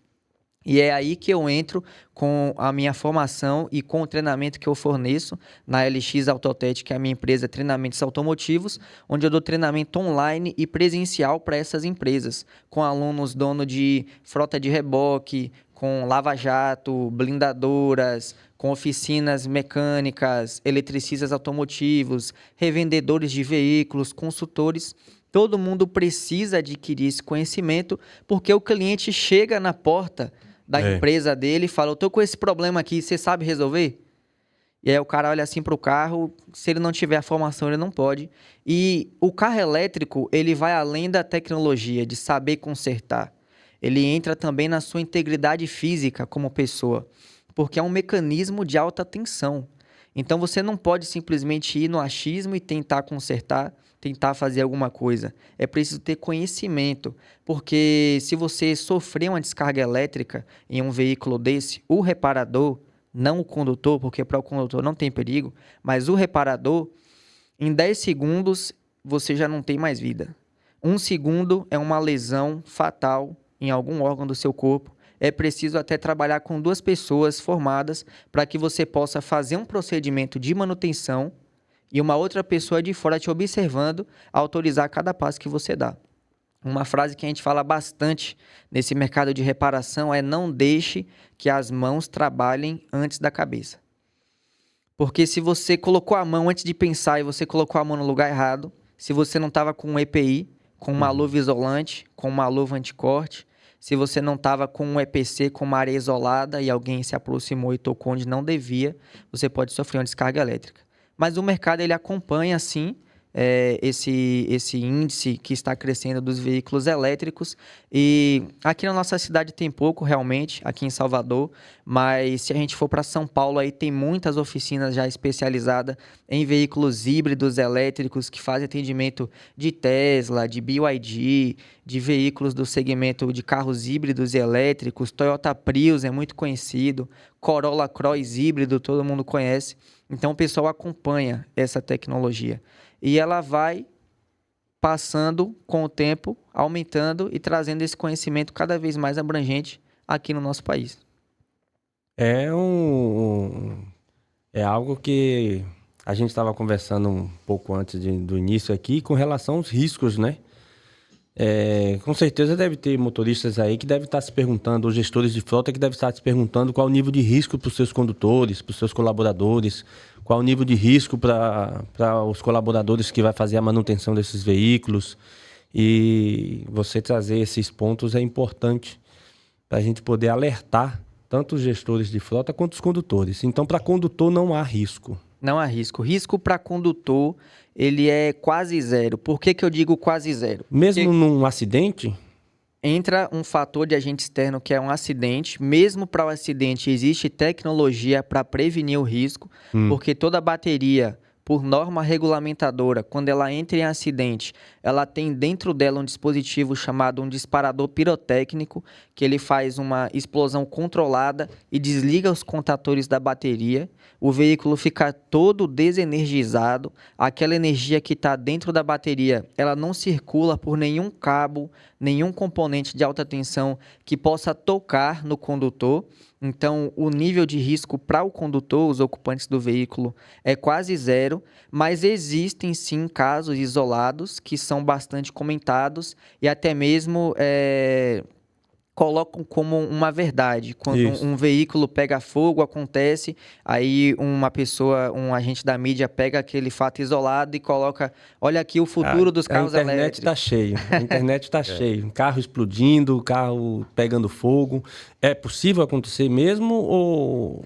A: E é aí que eu entro com a minha formação e com o treinamento que eu forneço na LX Autotech, que é a minha empresa de treinamentos automotivos, onde eu dou treinamento online e presencial para essas empresas, com alunos dono de frota de reboque, com lava-jato, blindadoras, com oficinas mecânicas, eletricistas automotivos, revendedores de veículos, consultores. Todo mundo precisa adquirir esse conhecimento, porque o cliente chega na porta da empresa dele e fala, eu estou com esse problema aqui, você sabe resolver? E aí o cara olha assim para o carro, se ele não tiver a formação, ele não pode. E o carro elétrico, ele vai além da tecnologia, de saber consertar. Ele entra também na sua integridade física como pessoa, porque é um mecanismo de alta tensão. Então você não pode simplesmente ir no achismo e tentar consertar, tentar fazer alguma coisa. É preciso ter conhecimento, porque se você sofrer uma descarga elétrica em um veículo desse, o reparador, não o condutor, porque para o condutor não tem perigo, mas o reparador, em 10 segundos você já não tem mais vida. 1 segundo é uma lesão fatal em algum órgão do seu corpo. É preciso até trabalhar com 2 pessoas formadas para que você possa fazer um procedimento de manutenção e uma outra pessoa de fora te observando, autorizar cada passo que você dá. Uma frase que a gente fala bastante nesse mercado de reparação é: não deixe que as mãos trabalhem antes da cabeça. Porque se você colocou a mão antes de pensar e você colocou a mão no lugar errado, se você não estava com um EPI, com uma luva isolante, com uma luva anticorte, se você não estava com um EPC, com uma área isolada e alguém se aproximou e tocou onde não devia, você pode sofrer uma descarga elétrica. Mas o mercado ele acompanha, sim, esse índice que está crescendo dos veículos elétricos. E aqui na nossa cidade tem pouco, realmente, aqui em Salvador, mas se a gente for para São Paulo, aí tem muitas oficinas já especializadas em veículos híbridos elétricos que fazem atendimento de Tesla, de BYD, de veículos do segmento de carros híbridos e elétricos. Toyota Prius é muito conhecido, Corolla Cross híbrido, todo mundo conhece. Então o pessoal acompanha essa tecnologia. E ela vai passando com o tempo, aumentando e trazendo esse conhecimento cada vez mais abrangente aqui no nosso país.
C: É algo que a gente estava conversando um pouco antes do início aqui com relação aos riscos, né? Com certeza deve ter motoristas aí que devem estar se perguntando, ou gestores de frota que devem estar se perguntando qual o nível de risco para os seus condutores, para os seus colaboradores, qual o nível de risco para os colaboradores que vai fazer a manutenção desses veículos. E você trazer esses pontos é importante para a gente poder alertar tanto os gestores de frota quanto os condutores. Então, para condutor não há risco.
A: Não há risco. Risco para condutor, ele é quase zero. Por que eu digo quase zero?
C: Mesmo num acidente?
A: Entra um fator de agente externo que é um acidente. Mesmo para o acidente, existe tecnologia para prevenir o risco, porque toda bateria, por norma regulamentadora, quando ela entra em acidente, ela tem dentro dela um dispositivo chamado um disparador pirotécnico, que ele faz uma explosão controlada e desliga os contatores da bateria. O veículo fica todo desenergizado, aquela energia que está dentro da bateria, ela não circula por nenhum cabo, nenhum componente de alta tensão que possa tocar no condutor. Então, o nível de risco para o condutor, os ocupantes do veículo, é quase zero, mas existem sim casos isolados que são bastante comentados e até mesmo colocam como uma verdade. Quando um veículo pega fogo, acontece, aí uma pessoa, um agente da mídia pega aquele fato isolado e coloca, olha aqui o futuro dos carros elétricos.
C: A internet está cheia. Carro explodindo, carro pegando fogo. É possível acontecer mesmo ou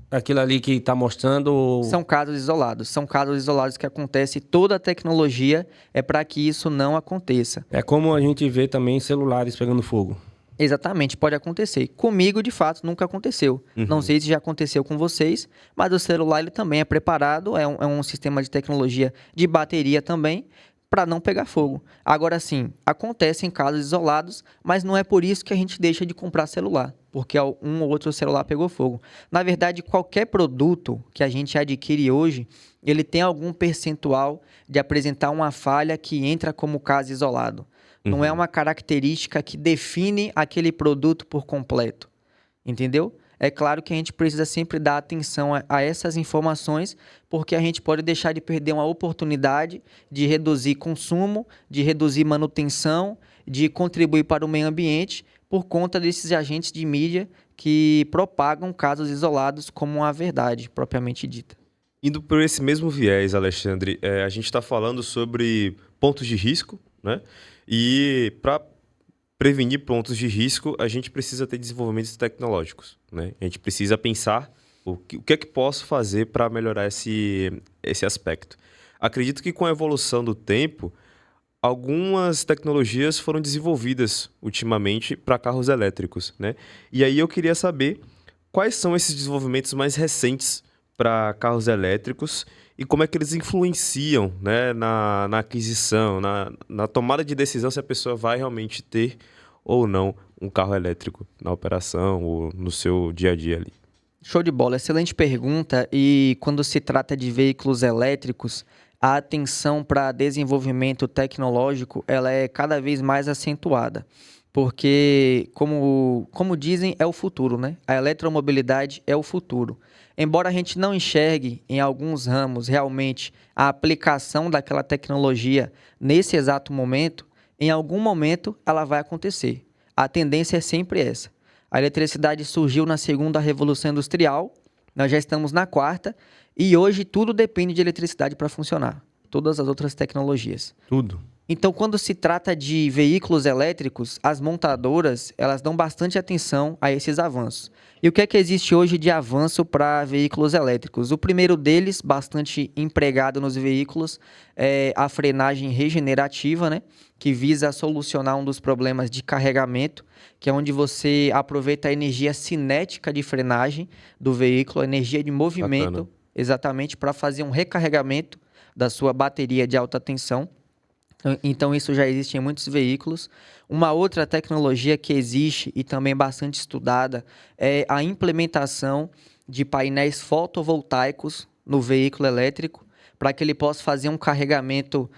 C: aquilo ali que está mostrando...
A: São casos isolados que acontecem. Toda a tecnologia é para que isso não aconteça.
C: É como a gente vê também celulares pegando fogo.
A: Exatamente, pode acontecer. Comigo, de fato, nunca aconteceu. Não sei se já aconteceu com vocês, mas o celular ele também é preparado, é um sistema de tecnologia de bateria também, para não pegar fogo. Agora sim, acontecem casos isolados, mas não é por isso que a gente deixa de comprar celular, porque um ou outro celular pegou fogo. Na verdade, qualquer produto que a gente adquire hoje, ele tem algum percentual de apresentar uma falha que entra como caso isolado. Não é uma característica que define aquele produto por completo, entendeu? É claro que a gente precisa sempre dar atenção a essas informações, porque a gente pode deixar de perder uma oportunidade de reduzir consumo, de reduzir manutenção, de contribuir para o meio ambiente, por conta desses agentes de mídia que propagam casos isolados como uma verdade propriamente dita.
B: Indo por esse mesmo viés, Alexandre, a gente está falando sobre pontos de risco, né? E para prevenir pontos de risco, a gente precisa ter desenvolvimentos tecnológicos, né? A gente precisa pensar o que é que posso fazer para melhorar esse aspecto. Acredito que com a evolução do tempo, algumas tecnologias foram desenvolvidas ultimamente para carros elétricos, né? E aí eu queria saber quais são esses desenvolvimentos mais recentes para carros elétricos e como é que eles influenciam, né, na aquisição, na tomada de decisão se a pessoa vai realmente ter ou não um carro elétrico na operação ou no seu dia a dia ali.
A: Show de bola, excelente pergunta. E quando se trata de veículos elétricos, a atenção para desenvolvimento tecnológico ela é cada vez mais acentuada. Porque, como dizem, é o futuro, né? A eletromobilidade é o futuro. Embora a gente não enxergue em alguns ramos realmente a aplicação daquela tecnologia nesse exato momento, em algum momento ela vai acontecer. A tendência é sempre essa. A eletricidade surgiu na segunda revolução industrial, nós já estamos na quarta, e hoje tudo depende de eletricidade para funcionar. Todas as outras tecnologias.
C: Tudo.
A: Então, quando se trata de veículos elétricos, as montadoras, elas dão bastante atenção a esses avanços. E o que é que existe hoje de avanço para veículos elétricos? O primeiro deles, bastante empregado nos veículos, é a frenagem regenerativa, né? Que visa solucionar um dos problemas de carregamento, que é onde você aproveita a energia cinética de frenagem do veículo, a energia de movimento,
B: Bacana.
A: exatamente para fazer um recarregamento da sua bateria de alta tensão. Então, isso já existe em muitos veículos. Uma outra tecnologia que existe e também bastante estudada é a implementação de painéis fotovoltaicos no veículo elétrico, para que ele possa fazer um carregamento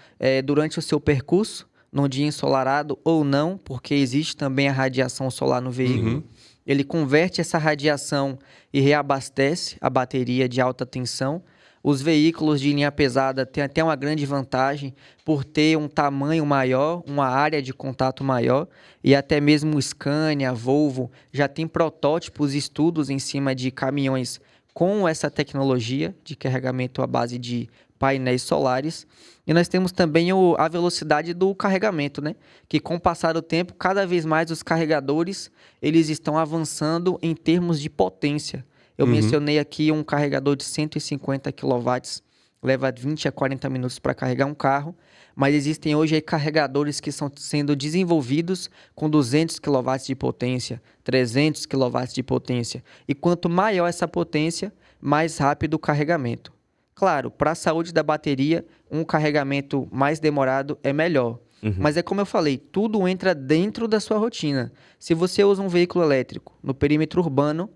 A: durante o seu percurso, num dia ensolarado ou não, porque existe também a radiação solar no veículo. Ele converte essa radiação e reabastece a bateria de alta tensão. Os veículos de linha pesada têm até uma grande vantagem por ter um tamanho maior, uma área de contato maior, e até mesmo o Scania, Volvo, já tem protótipos e estudos em cima de caminhões com essa tecnologia de carregamento à base de painéis solares. E nós temos também a velocidade do carregamento, né? Que com o passar do tempo, cada vez mais os carregadores eles estão avançando em termos de potência. Eu mencionei aqui um carregador de 150 kW, leva 20 a 40 minutos para carregar um carro, mas existem hoje aí carregadores que estão sendo desenvolvidos com 200 kW de potência, 300 kW de potência. E quanto maior essa potência, mais rápido o carregamento. Claro, para a saúde da bateria, um carregamento mais demorado é melhor. Mas é como eu falei, tudo entra dentro da sua rotina. Se você usa um veículo elétrico no perímetro urbano,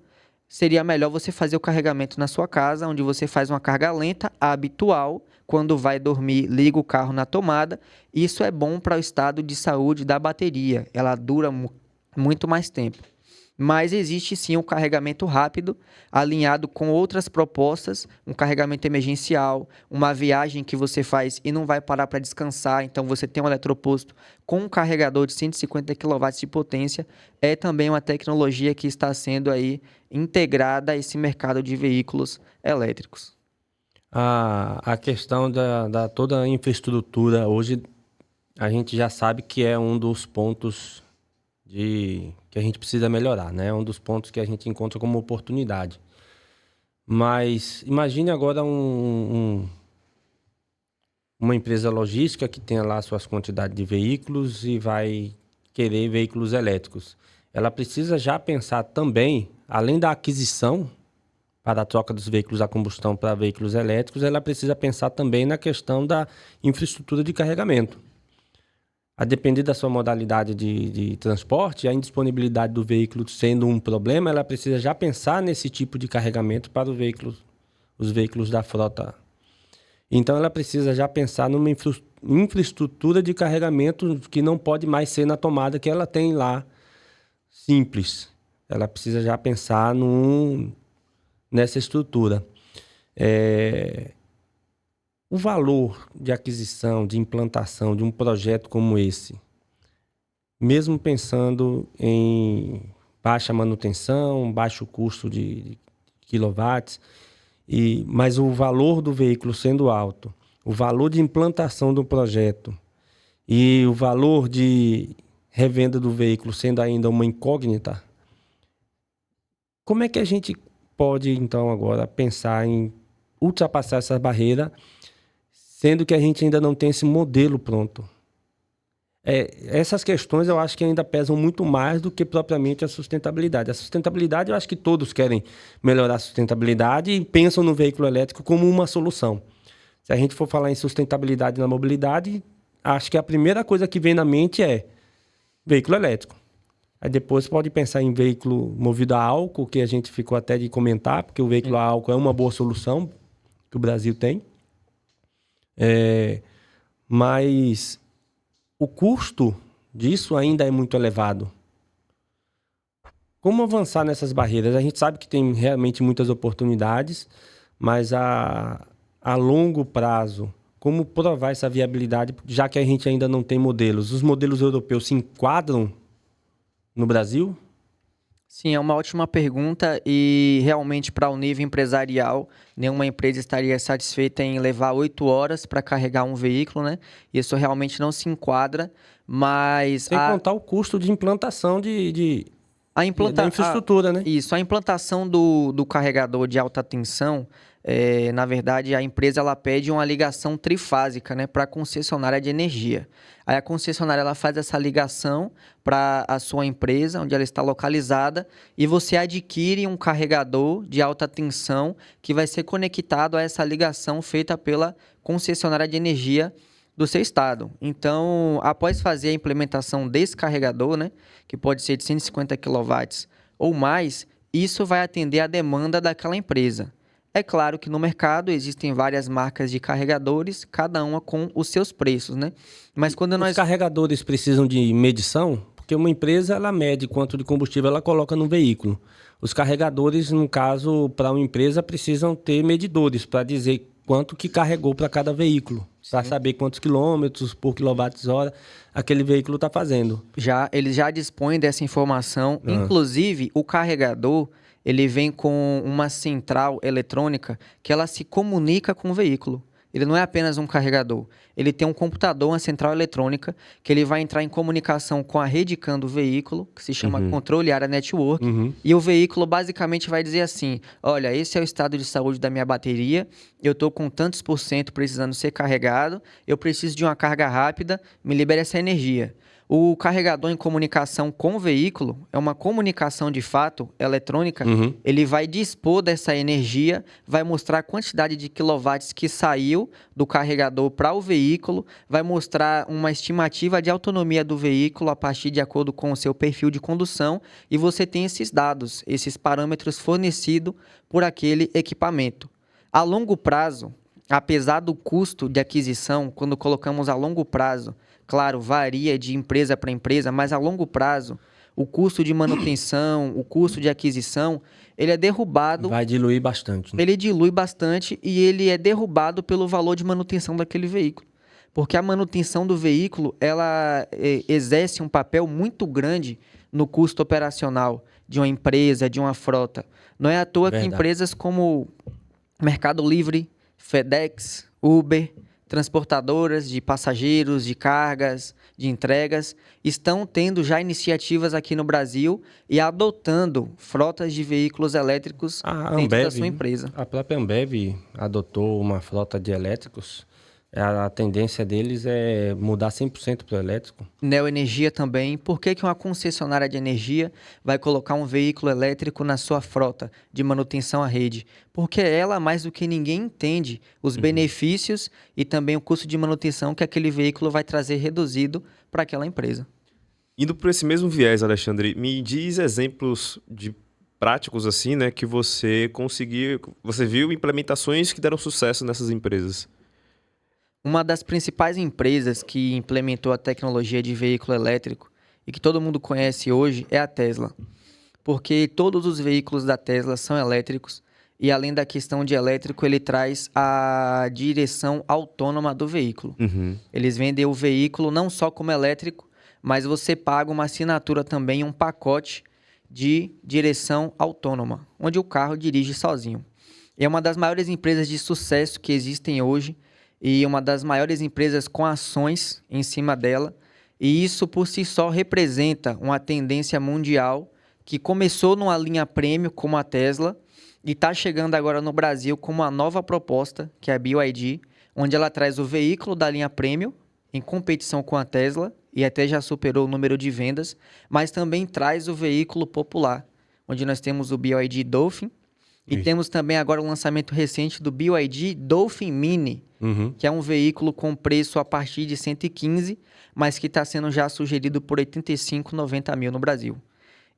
A: seria melhor você fazer o carregamento na sua casa, onde você faz uma carga lenta, habitual. Quando vai dormir, liga o carro na tomada. Isso é bom para o estado de saúde da bateria. Ela dura muito mais tempo. Mas existe sim um carregamento rápido, alinhado com outras propostas, um carregamento emergencial, uma viagem que você faz e não vai parar para descansar, então você tem um eletroposto com um carregador de 150 kW de potência, é também uma tecnologia que está sendo aí integrada a esse mercado de veículos elétricos.
C: A questão da toda a infraestrutura hoje, a gente já sabe que é um dos pontos que a gente precisa melhorar, né? É um dos pontos que a gente encontra como oportunidade. Mas imagine agora uma empresa logística que tenha lá suas quantidades de veículos e vai querer veículos elétricos. Ela precisa já pensar também, além da aquisição para a troca dos veículos a combustão para veículos elétricos, ela precisa pensar também na questão da infraestrutura de carregamento. A depender da sua modalidade de transporte, a indisponibilidade do veículo sendo um problema, ela precisa já pensar nesse tipo de carregamento para os veículos da frota. Então, ela precisa já pensar numa infraestrutura de carregamento que não pode mais ser na tomada que ela tem lá, simples. Ela precisa já pensar nessa estrutura. O valor de aquisição, de implantação de um projeto como esse, mesmo pensando em baixa manutenção, baixo custo de quilowatts, mas o valor do veículo sendo alto, o valor de implantação do projeto e o valor de revenda do veículo sendo ainda uma incógnita, como é que a gente pode, então, agora pensar em ultrapassar essa barreira, sendo que a gente ainda não tem esse modelo pronto? Essas questões eu acho que ainda pesam muito mais do que propriamente a sustentabilidade. A sustentabilidade, eu acho que todos querem melhorar a sustentabilidade e pensam no veículo elétrico como uma solução. Se a gente for falar em sustentabilidade na mobilidade, acho que a primeira coisa que vem na mente é veículo elétrico. Aí depois pode pensar em veículo movido a álcool, que a gente ficou até de comentar, porque o veículo a álcool é uma boa solução que o Brasil tem. Mas o custo disso ainda é muito elevado. Como avançar nessas barreiras? A gente sabe que tem realmente muitas oportunidades, mas a longo prazo, como provar essa viabilidade, já que a gente ainda não tem modelos? Os modelos europeus se enquadram no Brasil?
A: Sim, é uma ótima pergunta e realmente para o nível empresarial, nenhuma empresa estaria satisfeita em levar 8 horas para carregar um veículo, né? Isso realmente não se enquadra, mas
C: Sem contar o custo de implantação
A: a
C: da infraestrutura, né?
A: Isso, a implantação do carregador de alta tensão, na verdade, a empresa ela pede uma ligação trifásica, né, para a concessionária de energia. Aí a concessionária ela faz essa ligação para a sua empresa, onde ela está localizada, e você adquire um carregador de alta tensão que vai ser conectado a essa ligação feita pela concessionária de energia do seu estado. Então, após fazer a implementação desse carregador, né, que pode ser de 150 kW ou mais, isso vai atender a demanda daquela empresa. É claro que no mercado existem várias marcas de carregadores, cada uma com os seus preços, né? Mas quando
C: Os carregadores precisam de medição, porque uma empresa ela mede quanto de combustível ela coloca no veículo. Os carregadores, no caso, para uma empresa, precisam ter medidores para dizer quanto que carregou para cada veículo, para saber quantos quilômetros por quilowatt-hora aquele veículo está fazendo.
A: Eles já dispõem dessa informação. Inclusive, o carregador, ele vem com uma central eletrônica que ela se comunica com o veículo. Ele não é apenas um carregador. Ele tem um computador, uma central eletrônica, que ele vai entrar em comunicação com a rede CAN do veículo, que se chama Controle Área Network. E o veículo basicamente vai dizer assim, olha, esse é o estado de saúde da minha bateria, eu estou com tantos por cento precisando ser carregado, eu preciso de uma carga rápida, me libere essa energia. O carregador em comunicação com o veículo é uma comunicação de fato eletrônica. Ele vai dispor dessa energia, vai mostrar a quantidade de quilowatts que saiu do carregador para o veículo, vai mostrar uma estimativa de autonomia do veículo a partir de acordo com o seu perfil de condução e você tem esses dados, esses parâmetros fornecidos por aquele equipamento. A longo prazo, apesar do custo de aquisição, quando colocamos a longo prazo, claro, varia de empresa para empresa, mas a longo prazo, o custo de manutenção, o custo de aquisição, ele é derrubado.
C: Vai diluir bastante.
A: Ele dilui bastante e ele é derrubado pelo valor de manutenção daquele veículo. Porque a manutenção do veículo, ela exerce um papel muito grande no custo operacional de uma empresa, de uma frota. Não é à toa que empresas como Mercado Livre, FedEx, Uber, transportadoras de passageiros, de cargas, de entregas, estão tendo já iniciativas aqui no Brasil e adotando frotas de veículos elétricos dentro da sua empresa.
C: A própria Ambev adotou uma frota de elétricos. A tendência deles é mudar 100% para o elétrico.
A: Neoenergia também. Por que uma concessionária de energia vai colocar um veículo elétrico na sua frota de manutenção à rede? Porque ela, mais do que ninguém, entende os benefícios e também o custo de manutenção que aquele veículo vai trazer reduzido para aquela empresa.
B: Indo por esse mesmo viés, Alexandre, me diz exemplos de práticos assim, né, que você viu implementações que deram sucesso nessas empresas.
A: Uma das principais empresas que implementou a tecnologia de veículo elétrico e que todo mundo conhece hoje é a Tesla. Porque todos os veículos da Tesla são elétricos e, além da questão de elétrico, ele traz a direção autônoma do veículo. Eles vendem o veículo não só como elétrico, mas você paga uma assinatura também, um pacote de direção autônoma, onde o carro dirige sozinho. É uma das maiores empresas de sucesso que existem hoje e uma das maiores empresas com ações em cima dela. E isso, por si só, representa uma tendência mundial que começou numa linha premium, como a Tesla, e está chegando agora no Brasil com uma nova proposta, que é a BYD, onde ela traz o veículo da linha premium, em competição com a Tesla, e até já superou o número de vendas, mas também traz o veículo popular, onde nós temos o BYD Dolphin, e temos também agora o lançamento recente do BYD Dolphin Mini, que é um veículo com preço a partir de 115, mas que está sendo já sugerido por 85, 90 mil no Brasil.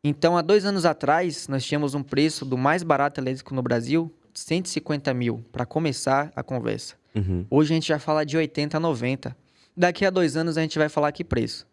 A: Então, há 2 anos atrás, nós tínhamos um preço do mais barato elétrico no Brasil, 150 mil, para começar a conversa. Hoje a gente já fala de 80, 90. Daqui a 2 anos a gente vai falar que preço.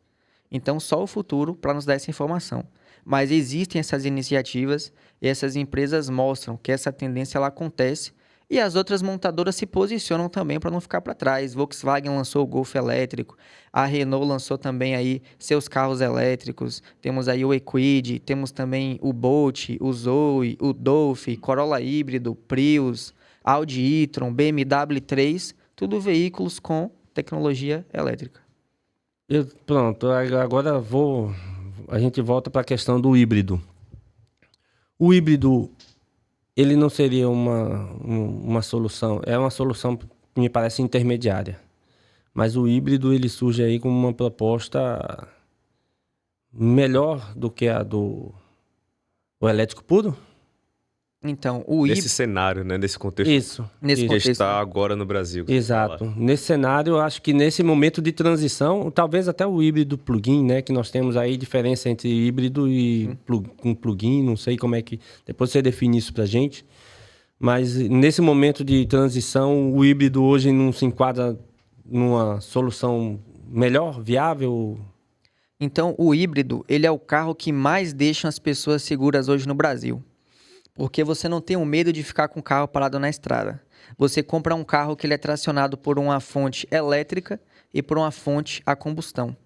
A: Então, só o futuro para nos dar essa informação. Mas existem essas iniciativas e essas empresas mostram que essa tendência ela acontece E as outras montadoras se posicionam também para não ficar para trás. Volkswagen lançou o Golf elétrico, a Renault lançou também aí seus carros elétricos. Temos aí o Equid, temos também o Bolt, o Zoe, o Dolphin, Corolla híbrido, Prius, Audi e-tron, BMW 3, tudo veículos com tecnologia elétrica.
C: Pronto, agora a gente volta para a questão do híbrido. O híbrido, ele não seria uma solução, é uma solução que me parece intermediária. Mas o híbrido, ele surge aí como uma proposta melhor do que a do elétrico puro?
A: Então, o
B: Nesse
A: híbrido...
B: cenário, né? Nesse contexto
C: Isso.
A: Nesse
B: que
A: contexto,
B: está agora no Brasil. que você
C: Exato.
B: fala.
C: Nesse cenário, eu acho que nesse momento de transição, talvez até o híbrido plug-in, né? Que nós temos aí diferença entre híbrido e um plug-in, não sei como é que... Depois você define isso pra gente. Mas nesse momento de transição, o híbrido hoje não se enquadra numa solução melhor, viável?
A: Então, o híbrido, ele é o carro que mais deixa as pessoas seguras hoje no Brasil. Porque você não tem o medo de ficar com o carro parado na estrada. Você compra um carro que ele é tracionado por uma fonte elétrica e por uma fonte a combustão.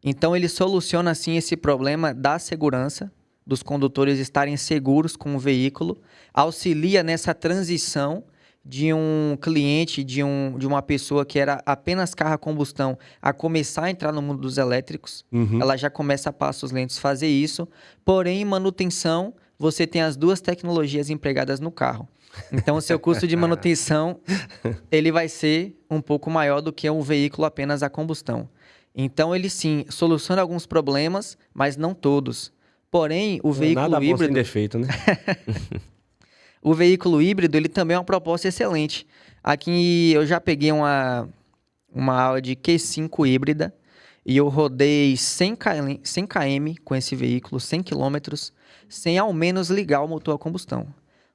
A: Então, ele soluciona, assim, esse problema da segurança, dos condutores estarem seguros com o veículo, auxilia nessa transição de um cliente, de uma pessoa que era apenas carro a combustão, a começar a entrar no mundo dos elétricos. Ela já começa a passos lentos fazer isso, porém, em manutenção, você tem as duas tecnologias empregadas no carro. Então, o seu custo de manutenção, ele vai ser um pouco maior do que um veículo apenas a combustão. Então, ele sim, soluciona alguns problemas, mas não todos. Porém, o veículo
C: Nada bom sem
A: híbrido...
C: defeito, né?
A: O veículo híbrido, ele também é uma proposta excelente. Aqui eu já peguei uma Audi Q5 híbrida e eu rodei 100 km com esse veículo, 100 km, sem ao menos ligar o motor a combustão.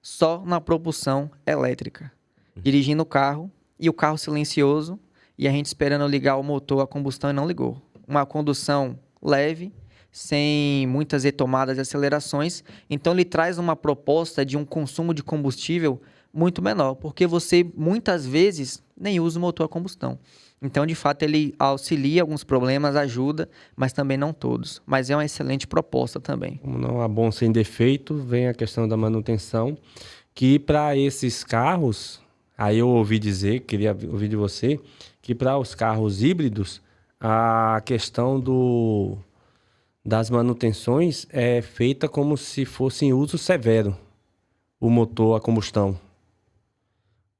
A: Só na propulsão elétrica. Dirigindo o carro e o carro silencioso e a gente esperando ligar o motor a combustão e não ligou. Uma condução leve, sem muitas retomadas e acelerações. Então, ele traz uma proposta de um consumo de combustível muito menor, porque você, muitas vezes, nem usa o motor a combustão. Então, de fato, ele auxilia alguns problemas, ajuda, mas também não todos. Mas é uma excelente proposta também.
C: Como não há bom sem defeito, vem a questão da manutenção, que para esses carros, aí eu ouvi dizer, queria ouvir de você, que para os carros híbridos, a questão das manutenções é feita como se fosse em uso severo o motor a combustão.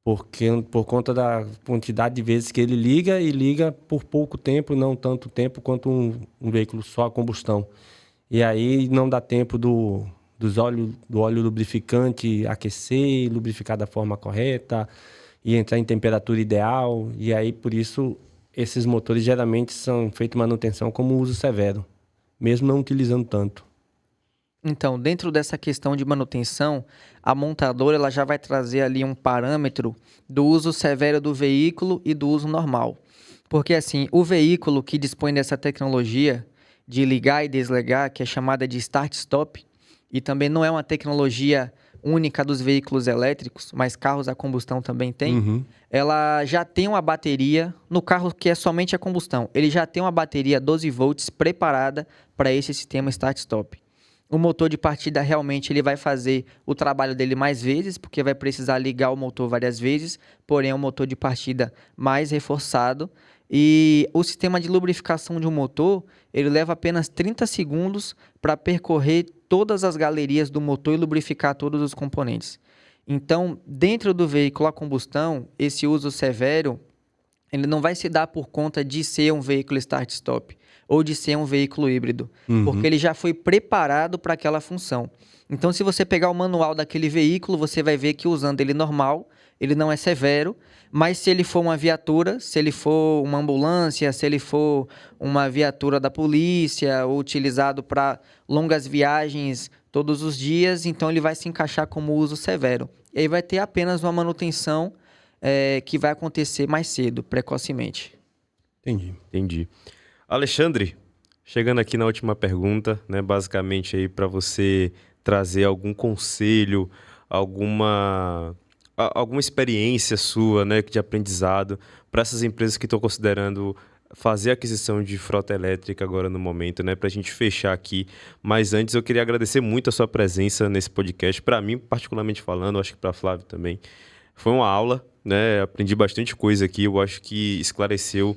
C: Porque, por conta da quantidade de vezes que ele liga e liga por pouco tempo, não tanto tempo quanto um veículo só a combustão. E aí não dá tempo do óleo lubrificante aquecer, lubrificar da forma correta e entrar em temperatura ideal. E aí, por isso, esses motores geralmente são feitos manutenção como uso severo, mesmo não utilizando tanto.
A: Então, dentro dessa questão de manutenção, a montadora ela já vai trazer ali um parâmetro do uso severo do veículo e do uso normal. Porque assim, o veículo que dispõe dessa tecnologia de ligar e desligar, que é chamada de start-stop, e também não é uma tecnologia única dos veículos elétricos, mas carros a combustão também tem, ela já tem uma bateria, no carro que é somente a combustão, ele já tem uma bateria 12 volts preparada para esse sistema start-stop. O motor de partida realmente ele vai fazer o trabalho dele mais vezes, porque vai precisar ligar o motor várias vezes, porém é um motor de partida mais reforçado. E o sistema de lubrificação de um motor, ele leva apenas 30 segundos para percorrer todas as galerias do motor e lubrificar todos os componentes. Então, dentro do veículo a combustão, esse uso severo, ele não vai se dar por conta de ser um veículo start-stop ou de ser um veículo híbrido, porque ele já foi preparado para aquela função. Então, se você pegar o manual daquele veículo, você vai ver que usando ele normal, ele não é severo, mas se ele for uma viatura, se ele for uma ambulância, se ele for uma viatura da polícia, ou utilizado para longas viagens todos os dias, então ele vai se encaixar como uso severo. E aí vai ter apenas uma manutenção que vai acontecer mais cedo, precocemente.
B: Entendi. Alexandre, chegando aqui na última pergunta, né, basicamente aí para você trazer algum conselho, alguma alguma experiência sua, né, de aprendizado para essas empresas que estão considerando fazer aquisição de frota elétrica agora no momento, né, para a gente fechar aqui. Mas antes eu queria agradecer muito a sua presença nesse podcast. Para mim, particularmente falando, acho que para Flávio também, foi uma aula, né? Aprendi bastante coisa aqui. Eu acho que esclareceu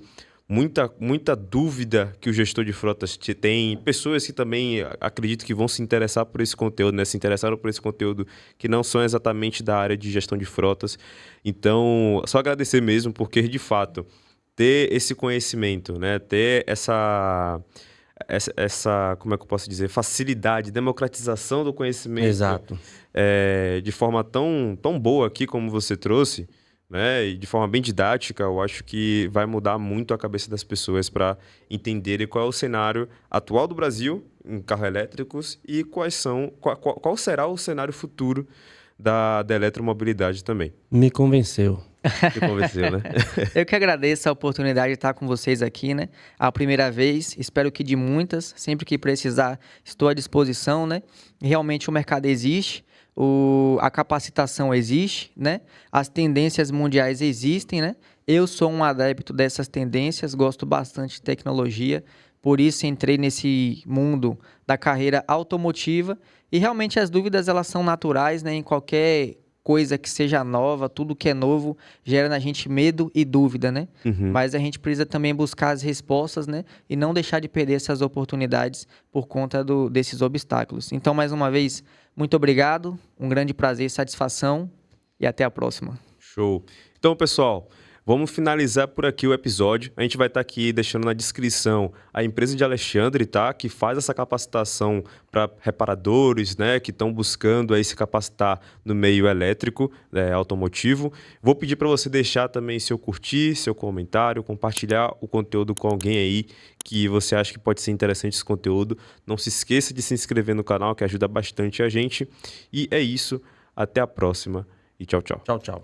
B: muita dúvida que o gestor de frotas tem. Pessoas que também acredito que vão se interessar por esse conteúdo, né? Se interessaram por esse conteúdo que não são exatamente da área de gestão de frotas. Então, só agradecer mesmo, porque de fato ter esse conhecimento, né? Ter essa, como é que eu posso dizer, facilidade, democratização do conhecimento.
C: Exato.
B: De forma tão boa aqui como você trouxe, né? E de forma bem didática, eu acho que vai mudar muito a cabeça das pessoas para entenderem qual é o cenário atual do Brasil em carros elétricos e qual será o cenário futuro da eletromobilidade também.
C: Me convenceu.
B: Te convenceu, né?
A: Eu que agradeço a oportunidade de estar com vocês aqui, né? A primeira vez, espero que de muitas, sempre que precisar, estou à disposição, né? Realmente o mercado existe, a capacitação existe, né? As tendências mundiais existem, né? Eu sou um adepto dessas tendências, gosto bastante de tecnologia, por isso entrei nesse mundo da carreira automotiva e realmente as dúvidas elas são naturais, né? Em qualquer coisa que seja nova, tudo que é novo gera na gente medo e dúvida, né? Mas a gente precisa também buscar as respostas, né? E não deixar de perder essas oportunidades por conta desses obstáculos. Então, mais uma vez, muito obrigado, um grande prazer e satisfação e até a próxima.
B: Show. Então, pessoal, vamos finalizar por aqui o episódio. A gente vai estar aqui deixando na descrição a empresa de Alexandre, tá? Que faz essa capacitação para reparadores, né? Que estão buscando aí se capacitar no meio elétrico, automotivo. Vou pedir para você deixar também seu curtir, seu comentário, compartilhar o conteúdo com alguém aí que você acha que pode ser interessante esse conteúdo. Não se esqueça de se inscrever no canal, que ajuda bastante a gente. E é isso. Até a próxima e tchau, tchau.
C: Tchau, tchau.